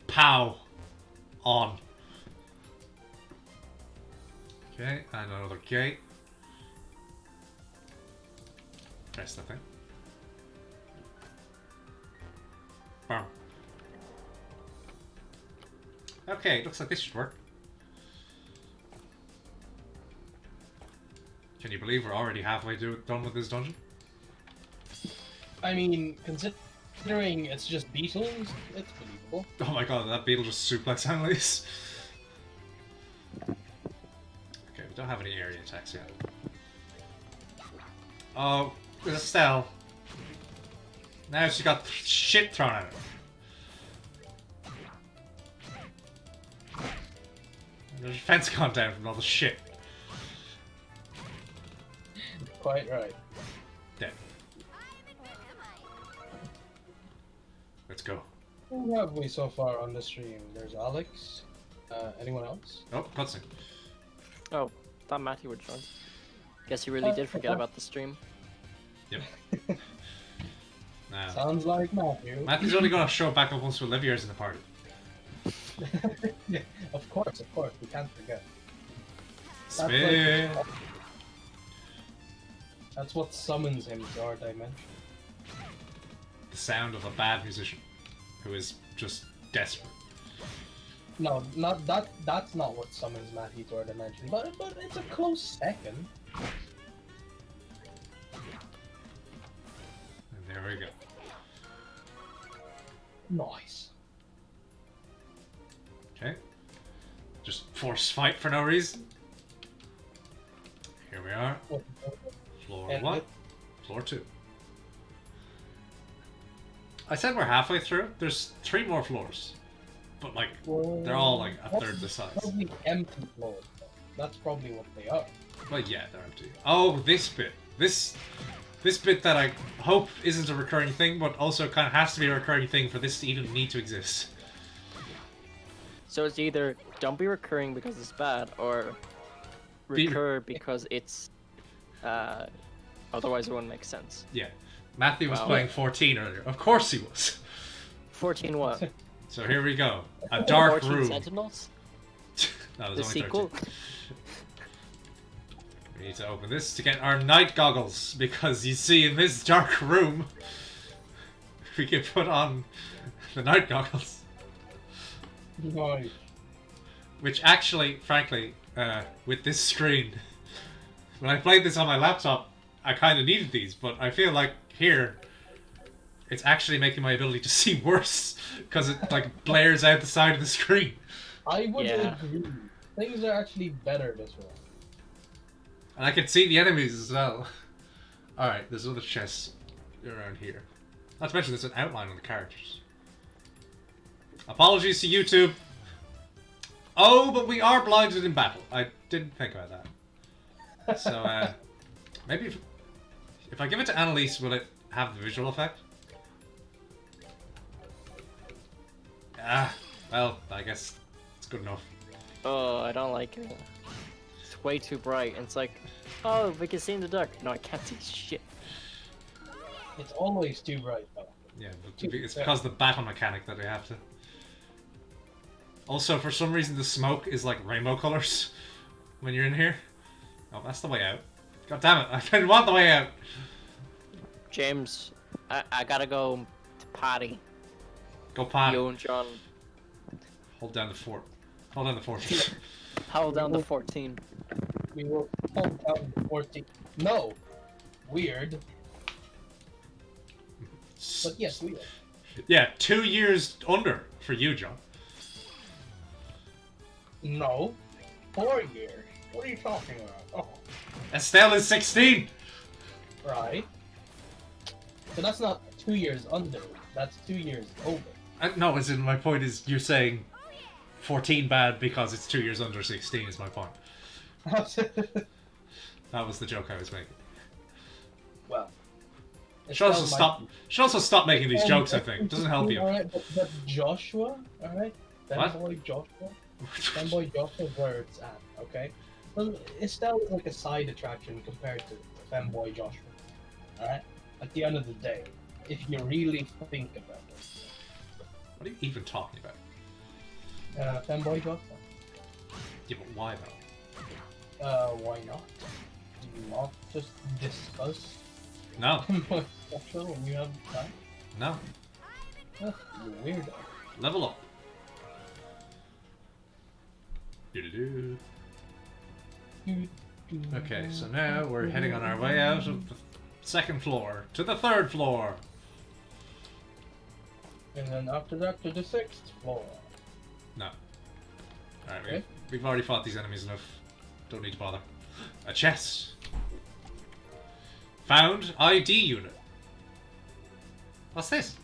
Pow! On. Okay, and another gate. Press that thing. Bam. Okay, looks like this should work. Can you believe we're already halfway done with this dungeon? I mean, considering it's just beetles, it's believable. Oh my god, that beetle just suplex Annalise. Okay, we don't have any area attacks yet. Oh, there's Estelle. Now she got shit thrown at her. There's a fence gone down from all the shit. Quite right. Dead. Let's go. Who have we so far on the stream? There's Alex. Anyone else? Oh, cutscene. Oh, thought Matthew would join. Guess you really did forget about the stream. Yep. Nah. Sounds like Matthew. Matthew's only gonna show back up once Olivia's in the party. Of course, we can't forget. Spin. That's what summons him to our dimension. The sound of a bad musician who is just desperate. No, not that. That's not what summons Matthew to our dimension. But it's a close second. And there we go. Nice. Okay. Just force fight for no reason. Here we are. Floor And 1. Floor 2. I said we're halfway through. There's 3 more floors. But like, they're all like a third the size. Probably empty floors. Though. That's probably what they are. Well, yeah, they're empty. Oh, this bit. This bit that I hope isn't a recurring thing, but also kind of has to be a recurring thing for this to even need to exist. So it's either don't be recurring because it's bad, or recur because it's otherwise it wouldn't make sense. Yeah. Matthew was Wow. playing 14 earlier. Of course he was. 14 what? So here we go. A dark 14 room. Sentinels? No, The there's only sequel? 13. We need to open this to get our night goggles, because you see in this dark room we can put on the night goggles. Nice. Which actually, frankly, with this screen, when I played this on my laptop, I kind of needed these, but I feel like here, it's actually making my ability to see worse, because it like blares out the side of the screen. I would Yeah. agree. Things are actually better this way. And I can see the enemies as well. Alright, there's other chests around here. Not to mention there's an outline on the characters. Apologies to YouTube. Oh, but we are blinded in battle. I didn't think about that. So, maybe if I give it to Annalise, will it have the visual effect? Ah, well, I guess it's good enough. Oh, I don't like it. It's way too bright. And it's like, oh, we can see in the dark. No, I can't see shit. It's always too bright though. Yeah, but it's because of the battle mechanic that we have to. Also, for some reason, the smoke is like rainbow colors when you're in here. Oh, that's the way out. God damn it, I didn't want the way out. James, I gotta go to potty. Go pot. You and John, Hold down the fort. Hold down the fortress. hold down the 14. We will hold down the 14. No! Weird. But yes, we are. Yeah, 2 years under for you, John. No. 4 years. What are you talking about? Oh, Estelle is 16! right. So that's not 2 years under. That's 2 years over. No, as in my point is you're saying 14 bad because it's 2 years under 16 is my point. That was the joke I was making. Well. Should also stop making these jokes, I think. Doesn't help you. Alright, but Joshua, alright? What? Femboy Joshua? Femboy Joshua is where it's at, okay? Well, Estelle is like a side attraction compared to Femboy Joshua. Alright? at the end of the day, if you really think about it, What are you even talking about? fanboy got Yeah, but why though? why not? Do you not just discuss No, fanboy Joshua when you have time? no. Ugh, you weirdo. Level up. Doo-doo-doo. Okay, so now we're heading on our way out of the second floor to the third floor. And then after that to the 6th floor. No. Alright, Okay. we've already fought these enemies enough. Don't need to bother. A chest. Found ID unit. What's this?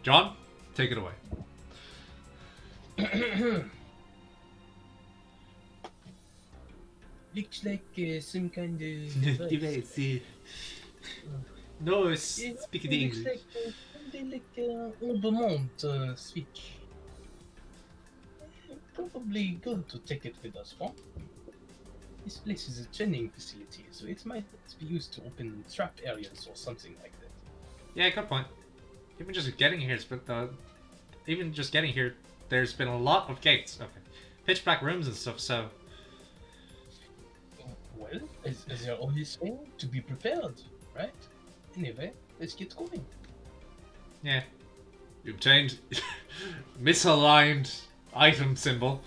John, take it away. Looks like some kind of device. No, It looks like something like on-demand switch. Probably good to take it with us, huh? This place is a training facility, so it might be used to open trap areas or something like that. Yeah, good point. Even just getting here, there's been a lot of gates. Okay, pitch black rooms and stuff. So Well, as you're always saying, to be prepared, right? Anyway, let's get going. yeah, you obtained misaligned item symbol.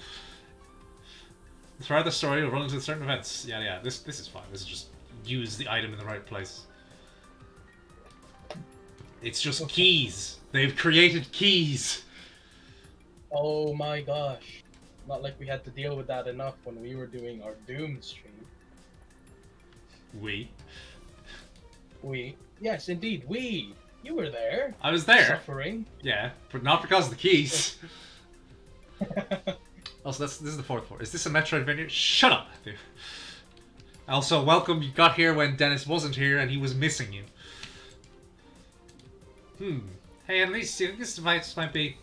Throughout the story, you'll run into certain events. Yeah. This is fine. This is just use the item in the right place. It's just keys. They've created keys. Oh my gosh. Not like we had to deal with that enough when we were doing our Doom stream. Yes, indeed, we. You were there. I was there. Suffering. Yeah, but not because of the keys. Also, this is the fourth floor. Is this a Metroidvania? Shut up! Also, welcome. You got here when Dennis wasn't here and he was missing you. Hey, at least this device might be.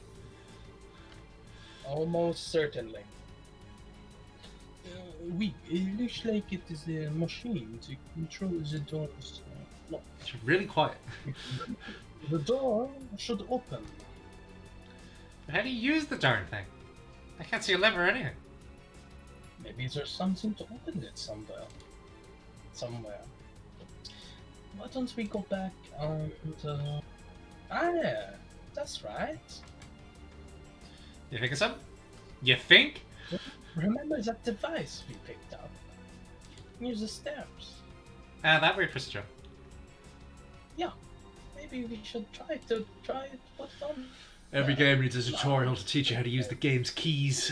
Almost certainly. It looks like it is a machine to control the doors. Lock. It's really quiet. The door should open. How do you use the darn thing? I can't see a lever or anything. Maybe there's something to open it somewhere. Why don't we go back and... yeah, that's right. You think so? You think? Remember that device we picked up? Near the stairs. That weird procedure. Yeah, maybe we should try it for fun. Every game needs a tutorial to teach you how to use the game's keys.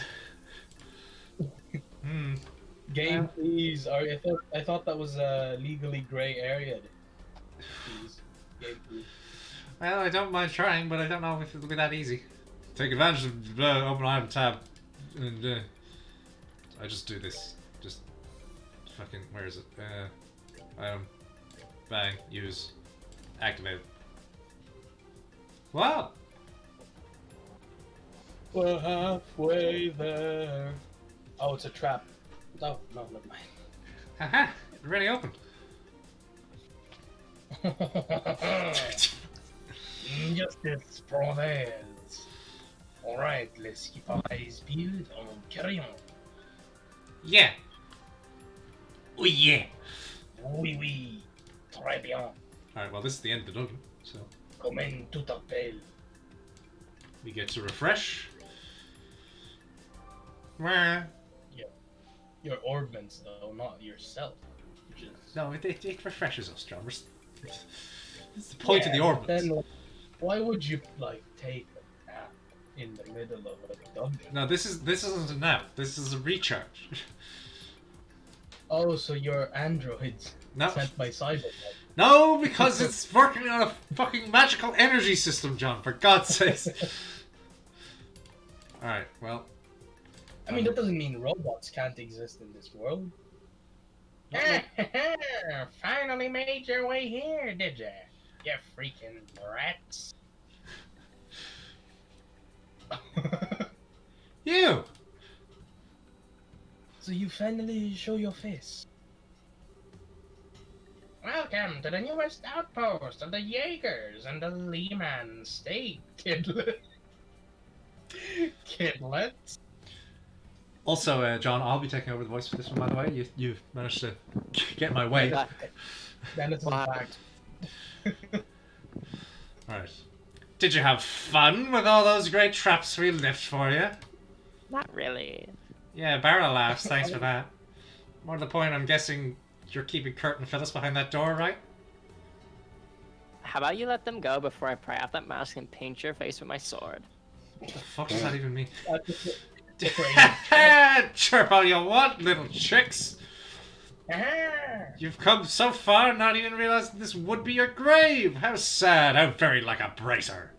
Game keys. I thought that was a legally grey area. Keys. Game keys. Well, I don't mind trying, but I don't know if it'll be that easy. Take advantage of open item tab, and I just do this. Just fucking, where is it? Item, bang, use, activate. Wow. We're halfway there. Oh, it's a trap. No, never mind. Haha, it really opened. Justice prevails. Alright, let's keep our eyes peeled and carry on. Yeah. Oh yeah. Oui, très bien. Alright, well this is the end of the dungeon, so Comme un tout appel. we get to refresh. Wah. Your orbments, though, not yourself. Which is... No, it refreshes us, John. It's the point of the orbit. Then, why would you take a nap in the middle of a dungeon? No, this isn't a nap. This is a recharge. Oh, so you're androids No. sent by Cyberpunk. No, because it's working on a fucking magical energy system, John. For God's sakes. All right. Well. I mean, that doesn't mean robots can't exist in this world. Finally made your way here, did ya? You freaking rats. You. So you finally show your face. Welcome Welcome to the newest outpost of the Jaegers and the Lehman State, kidlet. Kidlets. Also, John, I'll be taking over the voice for this one, by the way. You've managed to get in my way. Dennis is Wow. back. Alright. Did you have fun with all those great traps we left for you? Not really. Yeah, barrel laughs, thanks for that. More to the point, I'm guessing you're keeping Kurt and Phyllis behind that door, right? How about you let them go before I pry off that mask and paint your face with my sword? What the fuck does that even mean? Different. Chirp all you want, little chicks! Ah. You've come so far, not even realizing this would be your grave! How sad, how very like a bracer!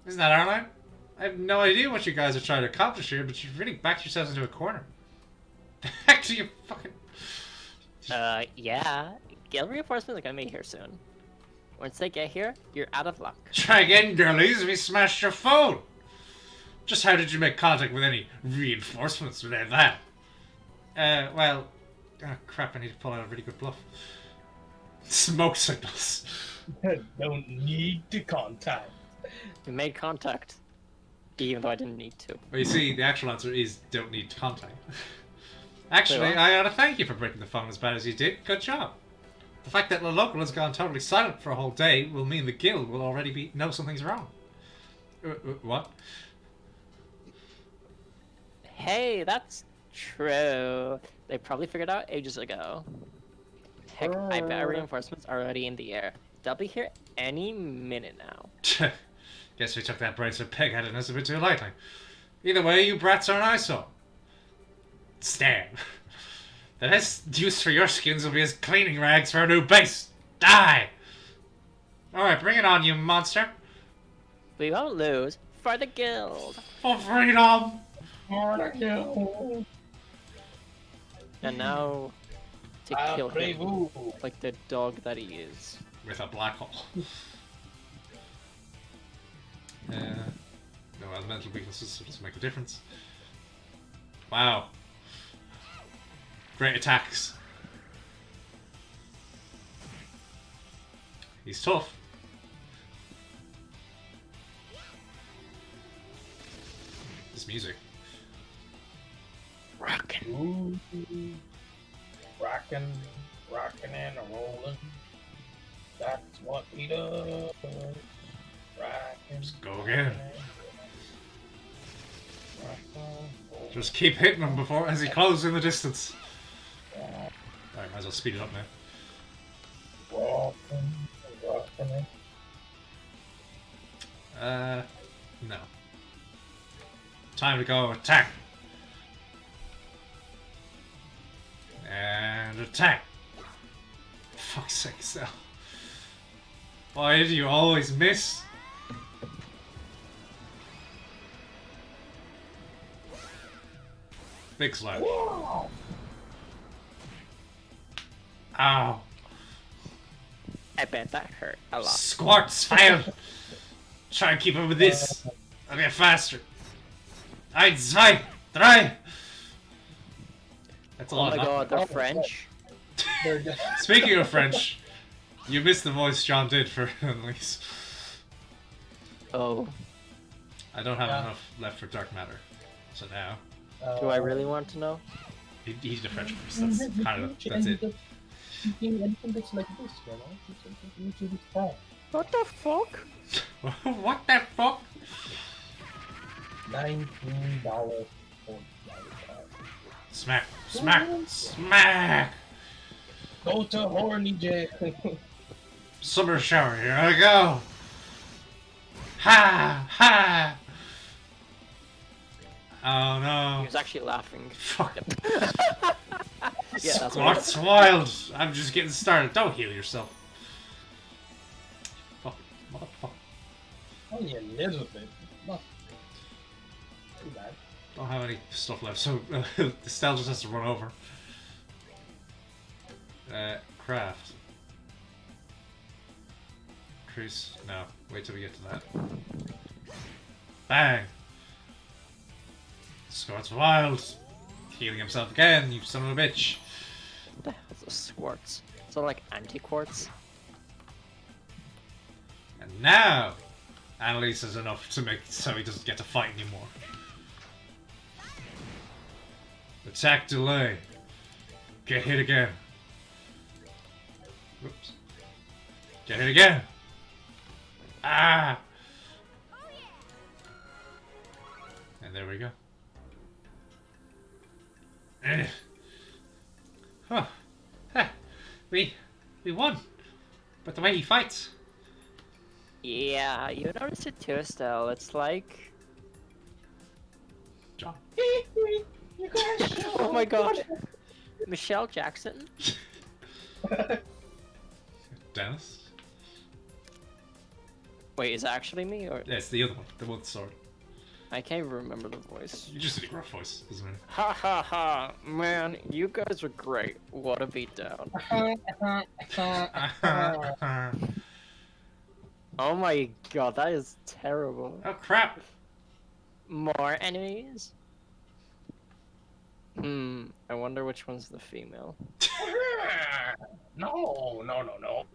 Isn't that Arline? I have no idea what you guys are trying to accomplish here, but you've really backed yourselves into a corner. The heck do you fucking... Yeah. Guild reinforcements are gonna be here soon. Once they get here, you're out of luck. Try again, girlies, we smashed your phone! Just how did you make contact with any reinforcements without that? Well... Oh crap, I need to pull out a really good bluff. Smoke signals. Don't need to contact. We made contact. Even though I didn't need to. Well, you see, the actual answer is don't need contact. Actually, Wait, what? I ought to thank you for breaking the phone as bad as you did. Good job. The fact that the local has gone totally silent for a whole day will mean the guild will already know something's wrong. What? Hey, that's true. They probably figured out ages ago. Heck, I bet our reinforcements are already in the air. They'll be here any minute now. Guess we took that bracer peg-headedness a bit too lightly. Either way, you brats are an eyesore. Stab. The best use for your skins will be as cleaning rags for our new base. Die! Alright, bring it on, you monster. We won't lose for the guild. For freedom! And now to kill him Bravo. like the dog that he is. With a black hole. No elemental weaknesses, so it doesn't make a difference. Wow. Great attacks. He's tough. This music. Rockin'. Ooh. Rockin', rockin' and a rollin'. That's what he does. Rockin'. Just go again. Rockin'. Just keep hitting him before as he closes in the distance. Alright, might as well speed it up now. Rockin', rockin'. No. Time to go attack. And attack. Fuck's sake, Sal. Why do you always miss? Big slap. Ow. I bet that hurt a lot. Squarts, fail. Try and keep up with this. I'll get faster. 1, 2, 3. That's a Oh lot. my huh? god, they're French. They're just Speaking of French, you missed the voice John did for Annalise. Oh, I don't have Yeah. enough left for Dark Matter. So now, do I really want to know? he's the French voice. That's kind of, that's it. Anything that's like this, you know? You should try. What the fuck? What the fuck? $19. Smack, smack, smack! Go to horny jail. Summer shower, here I go! Ha! Ha! Oh He no. was actually laughing. Fuck. Yeah, that's what Squart's wild! I'm just getting started. Don't heal yourself. Fuck. Motherfucker. Only a little bit. Not too bad. Don't have any stuff left, so Estelle just has to run over. Craft. Increase. No, wait till we get to that. Bang! Squart's wild! Healing himself again, you son of a bitch. What the hell's a squirts? So like anti-quartz. And now, Annalise has enough to make so he doesn't get to fight anymore. Attack delay. Get hit again. Whoops. Get hit again. Ah! And there we go. Huh. Huh. We won. But the way he fights. Yeah, you notice it too, Estelle. It's like... John. You guys show Oh my god. Michelle Jackson? Dennis? Wait, is it actually me? Or Yeah, it's the other one. The one with the sword. I can't even remember the voice. You just did a rough voice, doesn't it? Ha ha ha! Man, you guys are great. What a beatdown. Oh my god, that is terrible. Oh crap! More enemies? I wonder which one's the female. No.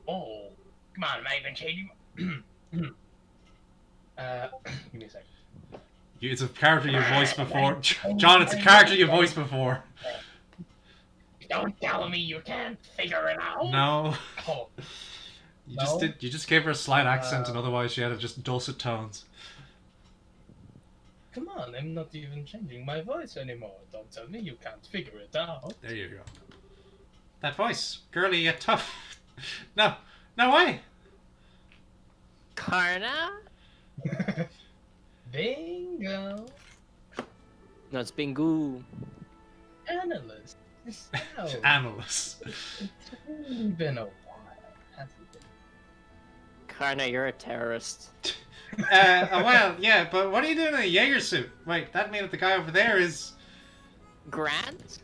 Oh, come on, am I even changing? Give me a second. It's a character you voiced before. John, it's a character you voiced before. Don't tell me you can't figure it out. No. Oh, You No? just did. You just gave her a slight accent, and otherwise she had just dulcet tones. come on, I'm not even changing my voice anymore. Don't tell me you can't figure it out. There you go. That voice, girly yet tough. No way. Karna? Bingo! No, it's Bingu. Analyst. Now, Analyst. it's really been a while, hasn't it? Karna, you're a terrorist. Well, yeah, but what are you doing in a Jaeger suit? Wait, that means that the guy over there is Grant?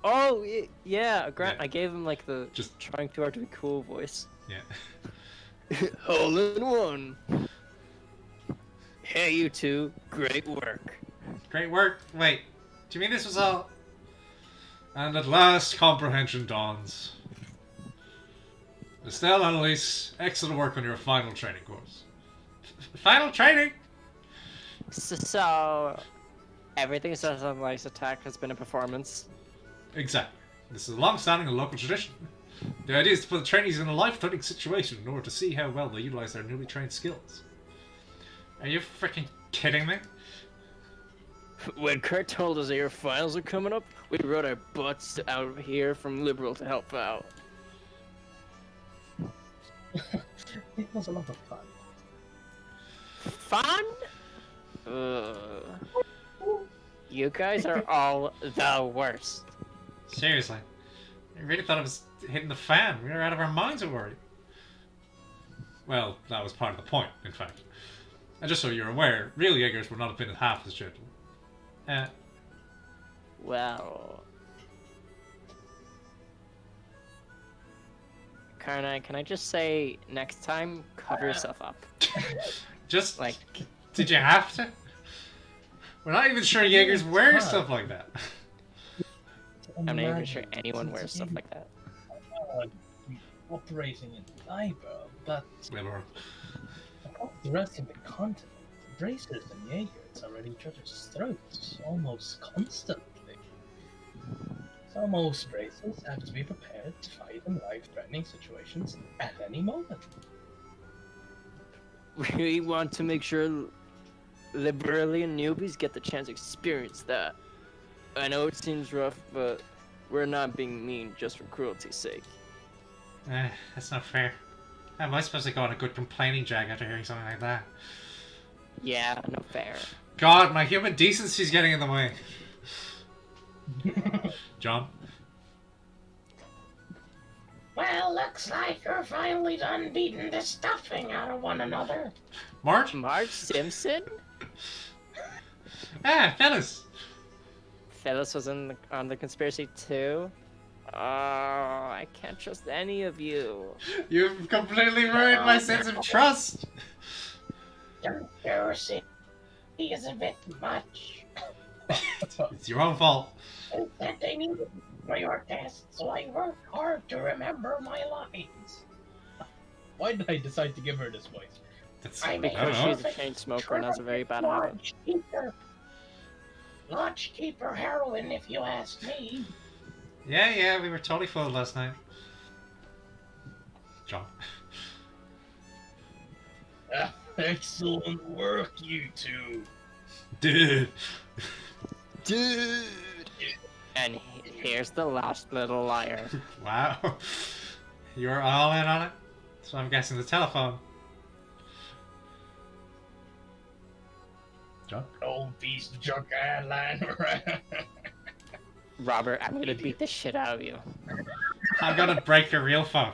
Oh, yeah, Grant. Yeah. I gave him like the Just- trying too hard to be cool voice. yeah. All in one. Hey, you two. Great work. Great work. Wait, do you mean this was all? And at last, comprehension dawns. Estelle, Annalise, excellent work on your final training course. Final training? So everything says on Life's attack has been a performance. Exactly. This is a long-standing and local tradition. The idea is to put the trainees in a life-threatening situation in order to see how well they utilize their newly trained skills. Are you freaking kidding me? When Kurt told us that your finals are coming up, we rode our butts out of here from Liberal to help out. It was a lot of fun. Fun? You guys are all the worst. Seriously. I really thought it was hitting the fan. We were out of our minds with worry. Well, that was part of the point, in fact. And just so you're aware, real Jaegers would not have been half as gentle. Well... Karna, can I just say, next time, cover yourself up. Just Like, did you have to? We're not even sure Jaegers wear Huh. stuff like that. I'm not even sure anyone wears stuff like that. Operating in Libra, but Well, across the rest of the continent, the Bracers and Jaegers are at each other's throats almost constantly. So most Bracers have to be prepared to fight in life-threatening situations at any moment. We want to make sure Liberalian newbies get the chance to experience that. I know it seems rough, but we're not being mean just for cruelty's sake. that's not fair. How am I supposed to go on a good complaining jag after hearing something like that? Yeah, no fair. God, my human decency's getting in the way. John? Well, looks like you're finally done beating the stuffing out of one another. Marge? Marge Simpson? Phyllis! Phyllis was on the conspiracy too? Oh, I can't trust any of you. You've completely ruined my sense of trust! Conspiracy is a bit much. It's your own fault. That they needed me for your test, so I worked hard to remember my lines. Why did I decide to give her this voice? That's, I I made don't Because know. she's a chain smoker and has a very bad habit. Lodgekeeper heroin, if you ask me. Yeah, we were totally full last night. John. Excellent work, you two. Dude. Dude! And here's the last little liar. Wow. You were all in on it? So I'm guessing the telephone. John? Old piece of junk eyeliner. Robert, I'm gonna beat the shit out of you. I'm gonna break your real phone.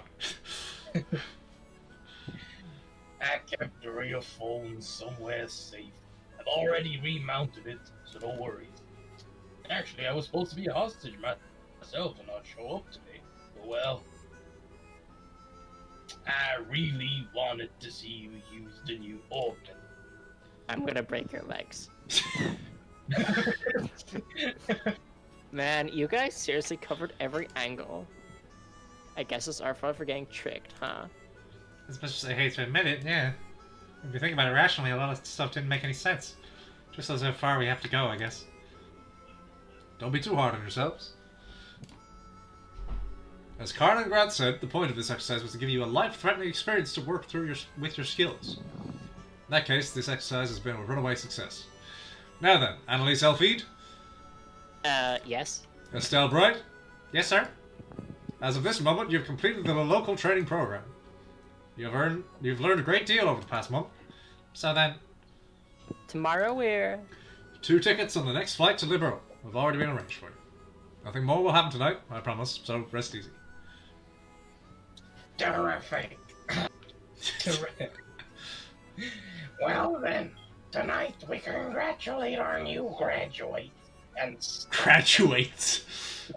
I kept the real phone somewhere safe. I've already remounted it, so don't worry. Actually, I was supposed to be a hostage myself and not show up today. But well, I really wanted to see you use the new organ. I'm gonna break your legs. Man, you guys seriously covered every angle. I guess it's our fault for getting tricked, huh? As much as I hate to admit it, yeah. If you think about it rationally, a lot of stuff didn't make any sense. Just as how far we have to go, I guess. Don't be too hard on yourselves. As Karn and Grant said, the point of this exercise was to give you a life-threatening experience to work through with your skills. In that case, this exercise has been a runaway success. Now then, Annalise Elfeed? Yes? Estelle Bright? Yes, sir? As of this moment, you've completed the local training program. You've learned a great deal over the past month. So then, Tomorrow we're... 2 tickets on the next flight to Libero have already been arranged for you. Nothing more will happen tonight, I promise, so rest easy. Terrific. Well then, tonight we congratulate our new graduate and Graduates!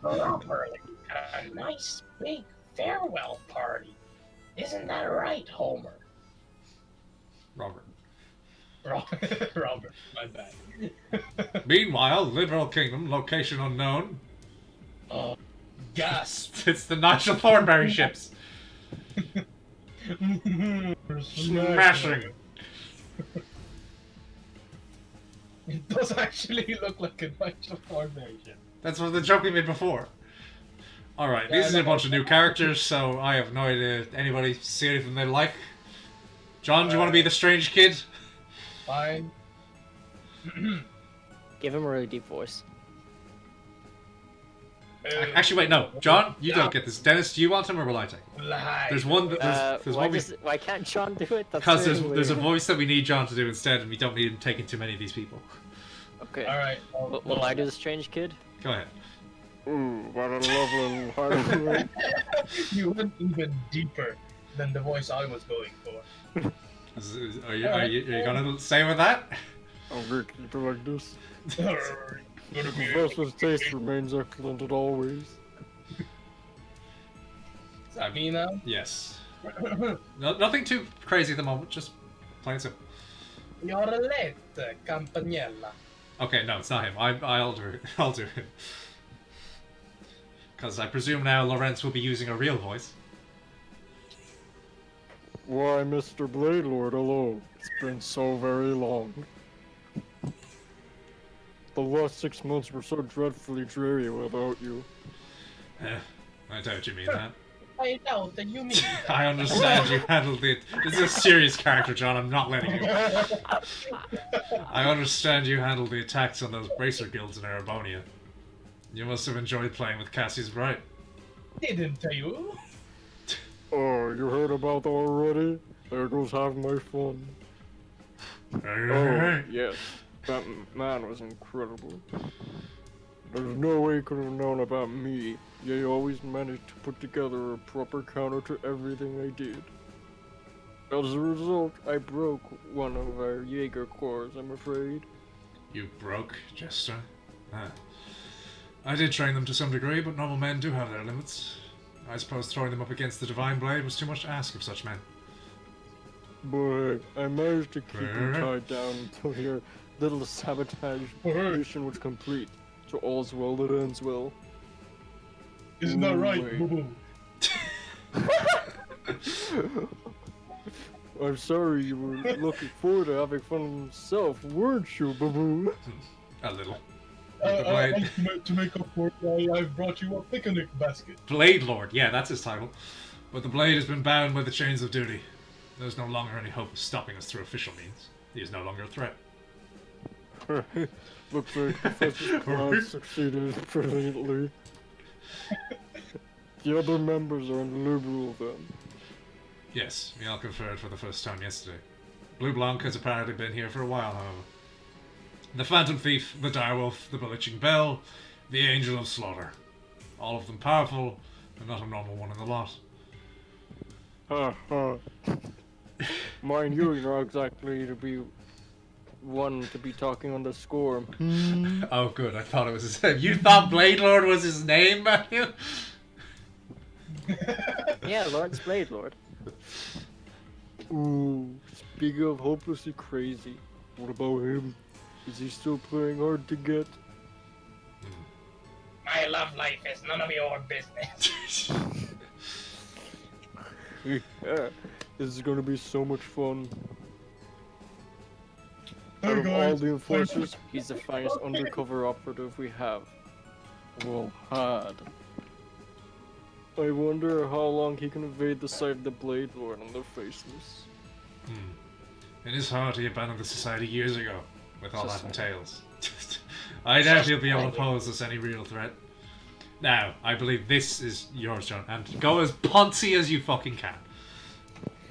properly a nice big farewell party. Isn't that right, Homer? Robert. Robert, my bad. Meanwhile, Liberal Kingdom, location unknown. Oh, gasp! It's the Nigel Thornberry ships. Smashing. It does actually look like a Nigel Thornberry ship. That's what the joke we made before. Alright, these are a bunch of new characters, so I have no idea if anybody see anything they like. John, do you want to be the strange kid? Fine. Give him a really deep voice. Actually, wait, no. John, you don't get this. Dennis, do you want him or will I take him? There's one. There's one. Why can't John do it? That's Because really there's a weird. voice that we need John to do instead, and we don't need him taking too many of these people. Okay. Alright. Will I do the strange kid? Go ahead. Ooh, what a lovely heart. You went even deeper than the voice I was going for. Are you gonna stay with that? I'm gonna keep it like this. Gonna be Professor's taste remains excellent as always. Is that me now? Yes. Nothing too crazy at the moment. Just plain simple. You're late, Campanella. Okay, no, it's not him. I'll do it. I'll do it. Because I presume now Lorenz will be using a real voice. Why, Mr. Blade Lord, hello. It's been so very long. The last 6 months were so dreadfully dreary without you. I doubt you mean that. I doubt that you mean that. I understand you handled it. This is a serious character, John. I'm not letting you. I understand you handled the attacks on those bracer guilds in Erebonia. You must have enjoyed playing with Cassius Bright. Didn't you? Oh, you heard about that already? There goes half my fun. Oh, yes. That man was incredible. There's no way he could have known about me. Yet he always managed to put together a proper counter to everything I did. As a result, I broke one of our Jaeger cores, I'm afraid. You broke, Jester? Ah. I did train them to some degree, but normal men do have their limits. I suppose throwing them up against the Divine Blade was too much to ask of such men. But I managed to keep him tied down until your little sabotage mission was complete. So all's well that ends well. Isn't that right, Wait. boo-boo? I'm sorry you were looking forward to having fun himself, weren't you, Baboon? A little. With the blade. To make up for it, I've brought you a picnic basket. Blade Lord, yeah, that's his title. But the blade has been bound by the chains of duty. There's no longer any hope of stopping us through official means. He is no longer a threat. Looks like Professor Cloud succeeded brilliantly. The other members are liberal then. Yes, we all conferred for the first time yesterday. Blue Blanc has apparently been here for a while, however. The Phantom Thief, the Direwolf, the Bewitching Bell, the Angel of Slaughter. All of them powerful, but not a normal one in the lot. Ha ha. Mind you, you're not exactly to be one to be talking on the score. Oh, good. I thought it was his name. You thought Blade Lord was his name, Matthew? Yeah, Lawrence Blade Lord. Ooh, speaking of hopelessly crazy, what about him? Is he still playing hard to get? My love life is none of your business. Yeah, this is gonna be so much fun. Hey Out of all guys, the enforcers, he's the finest undercover operative we have. Well, had. I wonder how long he can evade the sight of the Blade Lord on their faceless. It is hard he abandoned the society years ago, with all that entails. I doubt he'll be able to pose us any real threat. Now, I believe this is yours, John, and go as poncy as you fucking can.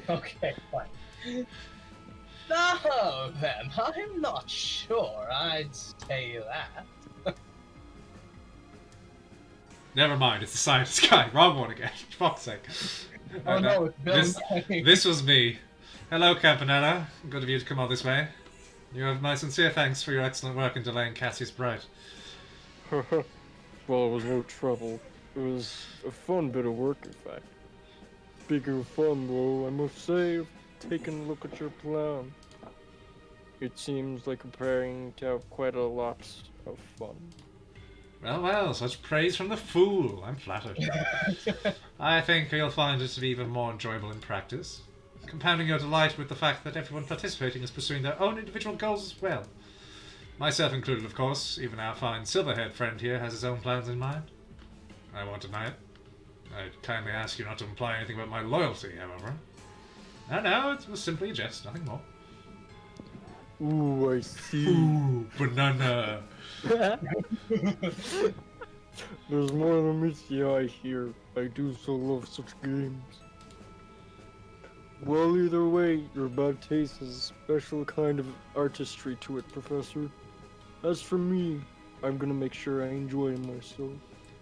Okay, fine. No, then, I'm not sure I'd say that. Never mind, it's the scientist guy. Wrong one again. Fuck's sake. Oh no, it's Bill. This was me. Hello, Campanella. Good of you to come all this way. You have my sincere thanks for your excellent work in delaying Cassius Bright. Well, it was no trouble. It was a fun bit of work, in fact. Speaking of fun, though, I must say, I've taken a look at your plan. It seems like preparing to have quite a lot of fun. Well, well, such praise from the fool. I'm flattered. I think you'll find it to be even more enjoyable in practice, compounding your delight with the fact that everyone participating is pursuing their own individual goals as well. Myself included, of course. Even our fine silver-haired friend here has his own plans in mind. I won't deny it. I'd kindly ask you not to imply anything about my loyalty, however. No, it was simply a jest, nothing more. Ooh, I see. Ooh, banana. There's more than meets the eye here. I do so love such games. Well, either way, your bad taste has a special kind of artistry to it, Professor. As for me, I'm gonna make sure I enjoy myself.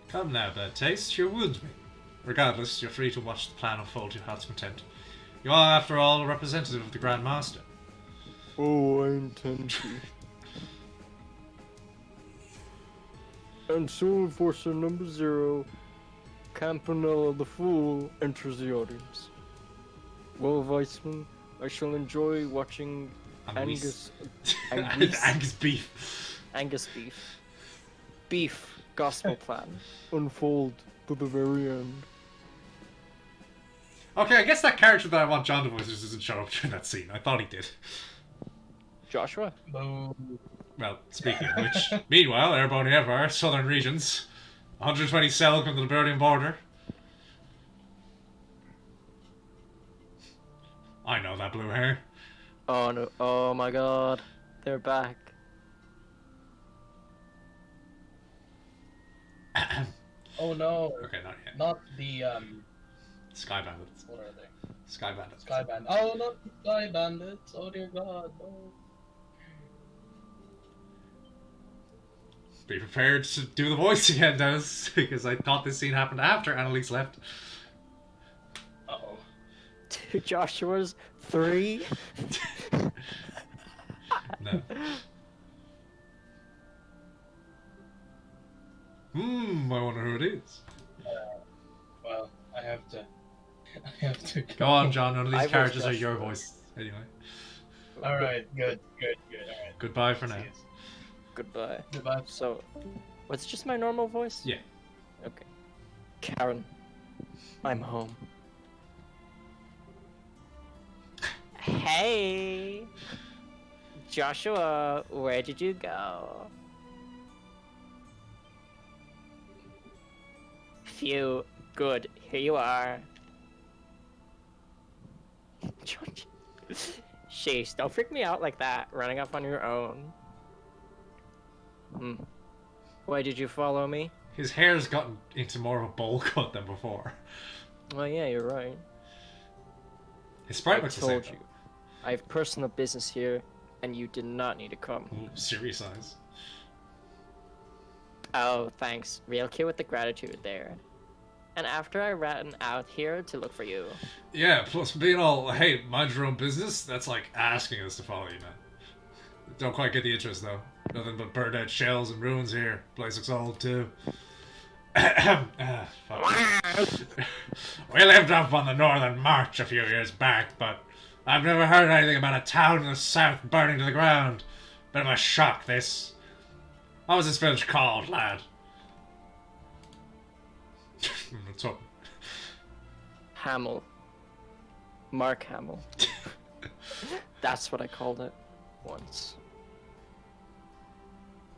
Come now, bad taste, you wound me. Regardless, you're free to watch the plan unfold to your heart's content. You are, after all, a representative of the Grand Master. Oh, I intend to. And so, Enforcer number 0, Campanella the Fool, enters the audience. Well, Weissman, I shall enjoy watching Angus beef. Angus beef. Beef gospel plan. unfold to the very end. Okay, I guess that character that I want John to voice just doesn't show up during that scene. I thought he did. Joshua? Boo. Well, speaking of which, meanwhile, Airborne Empire, southern regions, 120 Selk from the Liberian border. I know that blue hair. Oh no, oh my god. They're back. Oh no. Okay, not yet. Not the, Sky Bandits. what are they? Sky Bandits. Sky Bandits. Oh, not the Sky Bandits. Oh dear god, no. Be prepared to do the voice again, Dennis, because I thought this scene happened after Annalise left. Uh-oh. Two Joshuas? 3? No. I wonder who it is. Well, I have to Go on, John. None of these I voiced characters are Joshua. your voice. Anyway, Alright, good. Alright. goodbye for now. See you. Goodbye. Goodbye. So, what's just my normal voice? Yeah. Okay. Karen, I'm home. Hey! Joshua, where did you go? Phew, good, here you are. Sheesh, don't freak me out like that, running off on your own. Why did you follow me? His hair's gotten into more of a bowl cut than before. Well, yeah, you're right. His sprite I looks the told same. you. I have personal business here, and you did not need to come. Ooh, serious eyes. Oh, thanks. Real cute with the gratitude there. And after I ran out here to look for you. Yeah, plus being all, hey, mind your own business, that's like asking us to follow you, man. Don't quite get the interest, though. Nothing but burned out shells and ruins here. Place looks old, too. Fuck. We lived up on the Northern March a few years back, but I've never heard anything about a town in the south burning to the ground. Bit of a shock, this. What was this village called, lad? What's up? Hamill. Mark Hamill. That's what I called it once.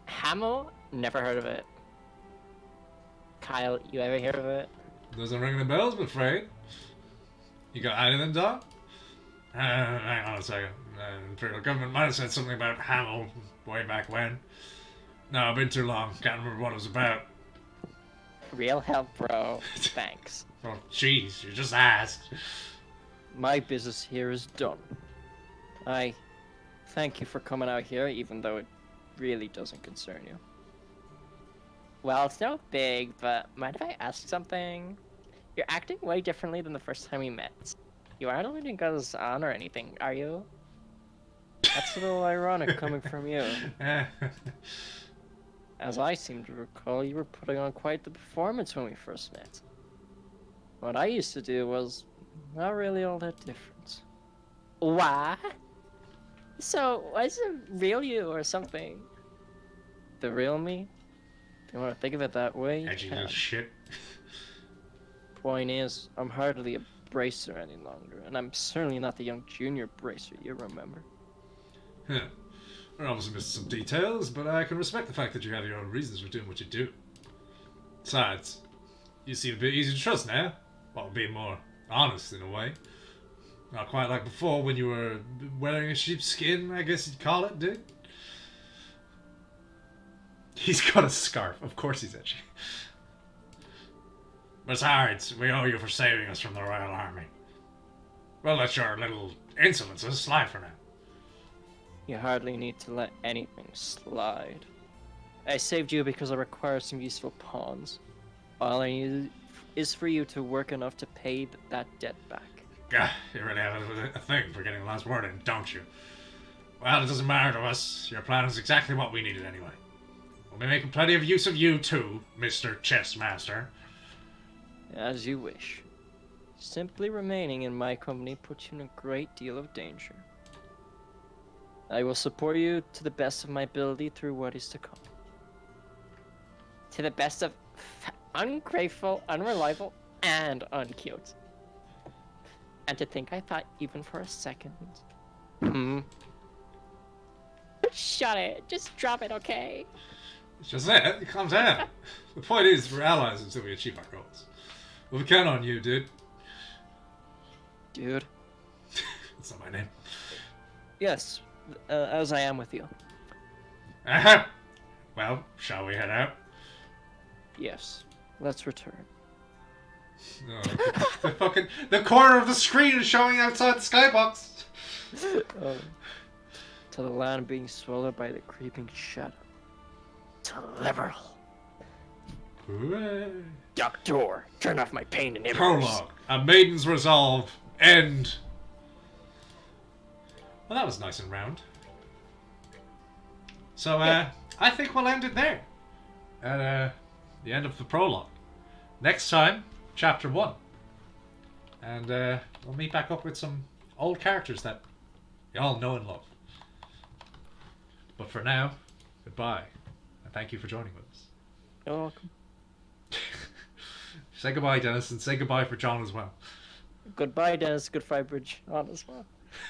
Hamill? Never heard of it. Kyle, you ever hear of it? Doesn't ring any bells, I'm afraid. You got anything, Doc? Hang on a second. Imperial government might have said something about Hamill way back when. No, it's been too long. Can't remember what it was about. Real help, bro. Thanks. Oh, jeez, you just asked. My business here is done. I thank you for coming out here, even though it really doesn't concern you. Well, it's no big, but mind if I ask something? You're acting way differently than the first time we met. You aren't alluding us on or anything, are you? That's a little ironic coming from you. As I seem to recall, you were putting on quite the performance when we first met. What I used to do was not really all that different. What? So, was it real you or something? The real me? If you want to think of it that way, you Edgy can. little shit. Point is, I'm hardly a bracer any longer, and I'm certainly not the young junior bracer you remember. Huh. We're obviously missing some details, but I can respect the fact that you have your own reasons for doing what you do. Besides, you seem a bit easy to trust now. Well, being more honest in a way. Not quite like before when you were wearing a sheep's skin, I guess you'd call it, dude. He's got a scarf. Of course he's edgy. Besides, we owe you for saving us from the Royal Army. We'll let your little insolences slide for now. You hardly need to let anything slide. I saved you because I require some useful pawns. All I need is for you to work enough to pay that debt back. Gah, you really have a thing for getting the last word in, don't you? Well, it doesn't matter to us. Your plan is exactly what we needed anyway. We'll be making plenty of use of you too, Mr. Chessmaster. As you wish. Simply remaining in my company puts you in a great deal of danger. I will support you to the best of my ability through what is to come. To the best of ungrateful, unreliable, and uncute. And to think I thought even for a second. Shut it. Just drop it, okay? It's just that. Calm down. The point is, we're allies until we achieve our goals. We'll count on you, dude. Dude. That's not my name. Yes, as I am with you. Uh-huh. Well, shall we head out? Yes. Let's return. Oh, the corner of the screen is showing outside the skybox. To the land being swallowed by the creeping shadow. To liberal. Hooray. Doctor, turn off my pain inhibitors. Prologue. A Maiden's Resolve. End. Well, that was nice and round. So, I think we'll end it there. At the end of the prologue. Next time, Chapter 1. And we'll meet back up with some old characters that you all know and love. But for now, goodbye, and thank you for joining with us. You're welcome. Say goodbye, Dennis, and say goodbye for John as well. Goodbye, Dennis. Goodbye, Bridge. On as well.